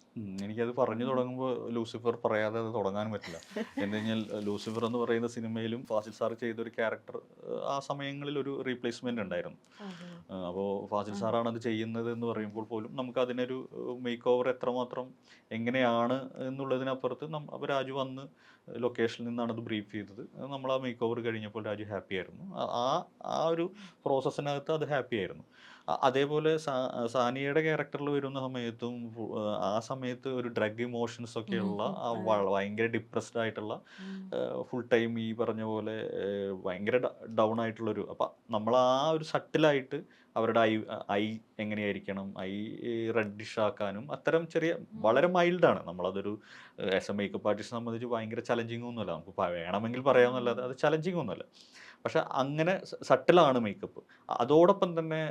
Speaker 1: എനിക്കത് പറഞ്ഞു തുടങ്ങുമ്പോൾ ലൂസിഫർ പറയാതെ അത് തുടങ്ങാനും പറ്റില്ല. എന്ന് കഴിഞ്ഞാൽ ലൂസിഫർ എന്ന് പറയുന്ന സിനിമയിലും ഫാസിൽ സാർ ചെയ്തൊരു ക്യാരക്ടർ ആ സമയങ്ങളിൽ ഒരു റീപ്ലേസ്മെന്റ് ഉണ്ടായിരുന്നു. അപ്പോൾ ഫാസിൽ സാറാണ് അത് ചെയ്യുന്നത് എന്ന് പറയുമ്പോൾ പോലും നമുക്ക് അതിനൊരു മേക്ക് ഓവർ എത്രമാത്രം എങ്ങനെയാണ് എന്നുള്ളതിനപ്പുറത്ത് രാജു വന്ന് ലൊക്കേഷനിൽ നിന്നാണ് അത് ബ്രീഫ് ചെയ്തത്. നമ്മൾ ആ മേക്ക് ഓവർ കഴിഞ്ഞപ്പോൾ രാജു ഹാപ്പി ആയിരുന്നു. ആ ഒരു പ്രോസസ്സിനകത്ത് അത് ഹാപ്പി ആയിരുന്നു. അതേപോലെ സാനിയയുടെ ക്യാരക്ടറിൽ വരുന്ന സമയത്തും ആ സമയത്ത് ഒരു ഡ്രഗ് ഇമോഷൻസ് ഒക്കെയുള്ള ഭയങ്കര ഡിപ്രസ്ഡ് ആയിട്ടുള്ള, ഫുൾ ടൈം ഈ പറഞ്ഞ പോലെ ഭയങ്കര ഡൗൺ ആയിട്ടുള്ളൊരു, അപ്പം നമ്മൾ ആ ഒരു സട്ടിലായിട്ട് അവരുടെ ഐ എങ്ങനെയായിരിക്കണം, ഐ റെഡിഷ് ആക്കാനും അത്തരം ചെറിയ വളരെ മൈൽഡാണ്. നമ്മളതൊരു ആസ് എ മേക്കപ്പ് ആർട്ടിസ്റ്റ് സംബന്ധിച്ച് ഭയങ്കര ചലഞ്ചിങ് ഒന്നുമല്ല, നമുക്ക് വേണമെങ്കിൽ പറയാമെന്നല്ലാതെ അത് ചലഞ്ചിങ് ഒന്നുമല്ല. പക്ഷെ അങ്ങനെ സട്ടിലാണ് മേക്കപ്പ്. അതോടൊപ്പം തന്നെ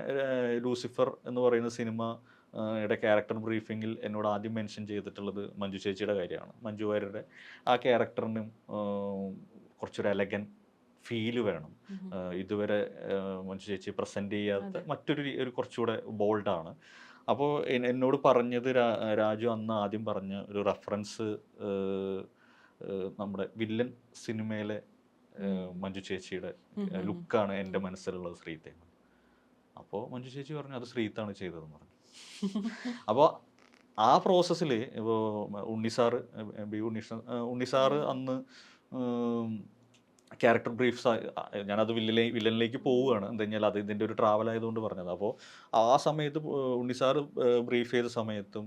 Speaker 1: ലൂസിഫർ എന്ന് പറയുന്ന സിനിമ യുടെ ക്യാരക്ടർ ബ്രീഫിങ്ങിൽ എന്നോട് ആദ്യം മെൻഷൻ ചെയ്തിട്ടുള്ളത് മഞ്ജു ചേച്ചിയുടെ കാര്യമാണ്. മഞ്ജു വാര്യരുടെ ആ ക്യാരക്ടറിനും കുറച്ചൊരു എലഗൻ ഫീല് വേണം. ഇതുവരെ മഞ്ജു ചേച്ചി പ്രസൻറ്റ് ചെയ്യാത്ത ഒരു കുറച്ചുകൂടെ ബോൾഡാണ്. അപ്പോൾ എന്നോട് പറഞ്ഞത് രാജു അന്ന് ആദ്യം പറഞ്ഞ ഒരു റെഫറൻസ് നമ്മുടെ വില്ലൻ സിനിമയിലെ മഞ്ജു ചേച്ചിയുടെ ലുക്കാണ് എൻ്റെ മനസ്സിലുള്ളത്, ശ്രീത്തേന്ന്. അപ്പോൾ മഞ്ജു ചേച്ചി പറഞ്ഞു അത് ശ്രീത്താണ് ചെയ്തതെന്ന് പറഞ്ഞു. അപ്പോൾ ആ പ്രോസസ്സിൽ ഇപ്പോൾ ഉണ്ണിസാറ് അന്ന് ക്യാരക്ടർ ബ്രീഫ്സ്, ഞാനത് വില്ലനിലേക്ക് പോവുകയാണ്, എന്താ കഴിഞ്ഞാൽ അത് ഇതിൻ്റെ ഒരു ട്രാവൽ ആയതുകൊണ്ട് പറഞ്ഞത്. അപ്പോൾ ആ സമയത്ത് ഉണ്ണിസാറ് ബ്രീഫ് ചെയ്ത സമയത്തും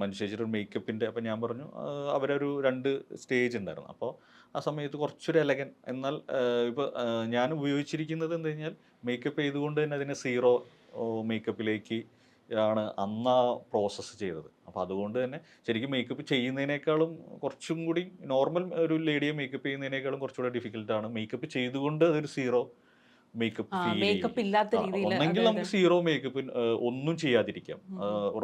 Speaker 1: മഞ്ജു ചേച്ചിയുടെ മേക്കപ്പിൻ്റെ, അപ്പം ഞാൻ പറഞ്ഞു അവരൊരു 2 സ്റ്റേജ് ഉണ്ടായിരുന്നു. അപ്പോൾ ആ സമയത്ത് കുറച്ചൊരു എലഗൻ, എന്നാൽ ഇപ്പോൾ ഞാൻ ഉപയോഗിച്ചിരിക്കുന്നത് എന്താ കഴിഞ്ഞാൽ മേക്കപ്പ് ചെയ്തുകൊണ്ട് തന്നെ അതിനെ 0 മേക്കപ്പിലേക്ക് ആണ് അന്ന് ആ പ്രോസസ്സ് ചെയ്തത്. അപ്പോൾ അതുകൊണ്ട് തന്നെ ശരിക്കും മേക്കപ്പ് ചെയ്യുന്നതിനേക്കാളും കുറച്ചും കൂടി നോർമൽ ഒരു ലേഡിയെ മേക്കപ്പ് ചെയ്യുന്നതിനേക്കാളും കുറച്ചുകൂടെ ഡിഫിക്കൽട്ടാണ് മേക്കപ്പ് ചെയ്തുകൊണ്ട് അതൊരു 0 മേക്കപ്പ്
Speaker 2: ഇല്ലാത്ത രീതിയിൽ.
Speaker 1: ഒന്നെങ്കിൽ നമുക്ക് 0 മേക്കപ്പ് ഒന്നും ചെയ്യാതിരിക്കാം,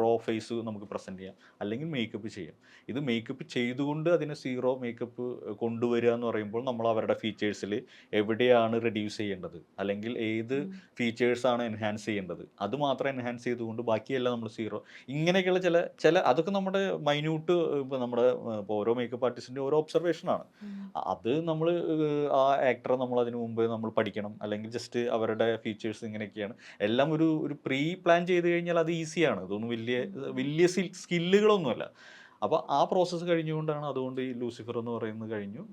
Speaker 1: റോ ഫേസ് നമുക്ക് പ്രസന്റ് ചെയ്യാം, അല്ലെങ്കിൽ മേക്കപ്പ് ചെയ്യാം. ഇത് മേക്കപ്പ് ചെയ്തുകൊണ്ട് അതിനെ 0 മേക്കപ്പ് കൊണ്ടുവരിക എന്ന് പറയുമ്പോൾ നമ്മൾ അവരുടെ ഫീച്ചേഴ്സിൽ എവിടെയാണ് റെഡ്യൂസ് ചെയ്യേണ്ടത്, അല്ലെങ്കിൽ ഏത് ഫീച്ചേഴ്സാണ് എൻഹാൻസ് ചെയ്യേണ്ടത്, അത് മാത്രം എൻഹാൻസ് ചെയ്തുകൊണ്ട് ബാക്കിയെല്ലാം നമ്മൾ 0. ഇങ്ങനെയൊക്കെയുള്ള ചില അതൊക്കെ നമ്മുടെ മൈന്യൂട്ട്, ഇപ്പോൾ നമ്മുടെ ഓരോ മേക്കപ്പ് ആർട്ടിസ്റ്റിൻ്റെ ഓരോ ഒബ്സർവേഷനാണ്. അത് നമ്മൾ ആ ആക്ടറെ നമ്മൾ അതിനു മുമ്പ് നമ്മൾ പഠിക്കണം, അല്ലെങ്കിൽ ജസ്റ്റ് അവരുടെ ഫീച്ചേഴ്സ് ഇങ്ങനെയൊക്കെയാണ്. എല്ലാം ഒരു പ്രീ പ്ലാൻ ചെയ്ത് കഴിഞ്ഞാൽ അത് ഈസിയാണ്. ഇതൊന്നും വലിയ സ്കില്ലുകളൊന്നുമല്ല. അപ്പോൾ ആ പ്രോസസ്സ് കഴിഞ്ഞുകൊണ്ടാണ്, അതുകൊണ്ട് ഈ ലൂസിഫർ എന്ന് പറയുന്നത് കഴിഞ്ഞു.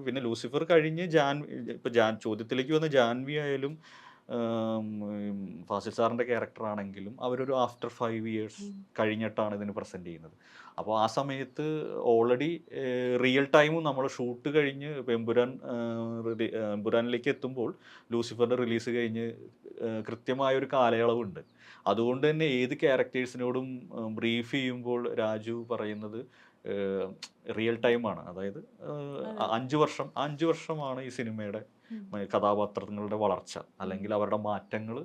Speaker 1: പിന്നെ ലൂസിഫർ കഴിഞ്ഞ് ഇപ്പോൾ ചോദ്യത്തിലേക്ക് വന്ന ജാൻവി ആയാലും ഫാസിൽ സാറിൻ്റെ ക്യാരക്ടറാണെങ്കിലും അവരൊരു ആഫ്റ്റർ 5 years കഴിഞ്ഞിട്ടാണ് ഇതിന് പ്രസൻറ്റ് ചെയ്യുന്നത്. അപ്പോൾ ആ സമയത്ത് ഓൾറെഡി റിയൽ ടൈമും നമ്മൾ ഷൂട്ട് കഴിഞ്ഞ് എമ്പുരാനിലേക്ക് എത്തുമ്പോൾ ലൂസിഫറിൻ്റെ റിലീസ് കഴിഞ്ഞ് കൃത്യമായൊരു കാലയളവുണ്ട്. അതുകൊണ്ട് തന്നെ ഏത് ക്യാരക്ടേഴ്സിനോടും ബ്രീഫ് ചെയ്യുമ്പോൾ രാജു പറയുന്നത് റിയൽ ടൈമാണ്. അതായത് 5 വർഷമാണ് ഈ സിനിമയുടെ കഥാപാത്രങ്ങളുടെ വളർച്ച, അല്ലെങ്കിൽ അവരുടെ മാറ്റങ്ങൾ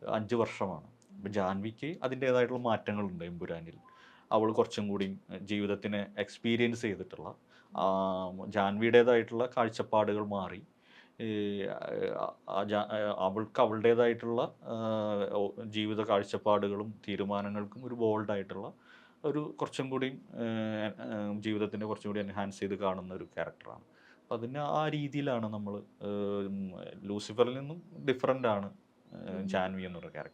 Speaker 1: 5 വർഷമാണ്. ഇപ്പം ജാൻവിക്ക് അതിൻ്റേതായിട്ടുള്ള മാറ്റങ്ങളുണ്ട് എമ്പുരാനിൽ. അവൾ കുറച്ചും കൂടി ജീവിതത്തിനെ എക്സ്പീരിയൻസ് ചെയ്തിട്ടുള്ള, ജാൻവിയുടേതായിട്ടുള്ള കാഴ്ചപ്പാടുകൾ മാറി, അവളുടേതായിട്ടുള്ള ജീവിത കാഴ്ചപ്പാടുകളും തീരുമാനങ്ങൾക്കും ഒരു ബോൾഡായിട്ടുള്ള ഒരു കുറച്ചും കൂടി ജീവിതത്തിൻ്റെ കുറച്ചും കൂടി എൻഹാൻസ് ചെയ്ത് കാണുന്ന ഒരു ക്യാരക്ടറാണ്. അപ്പം അതിന് ആ രീതിയിലാണ് നമ്മൾ ലൂസിഫറിൽ നിന്നും ഡിഫറെൻ്റ് ആണ് ജാൻവി എന്നൊരു ക്യാരക്ടർ.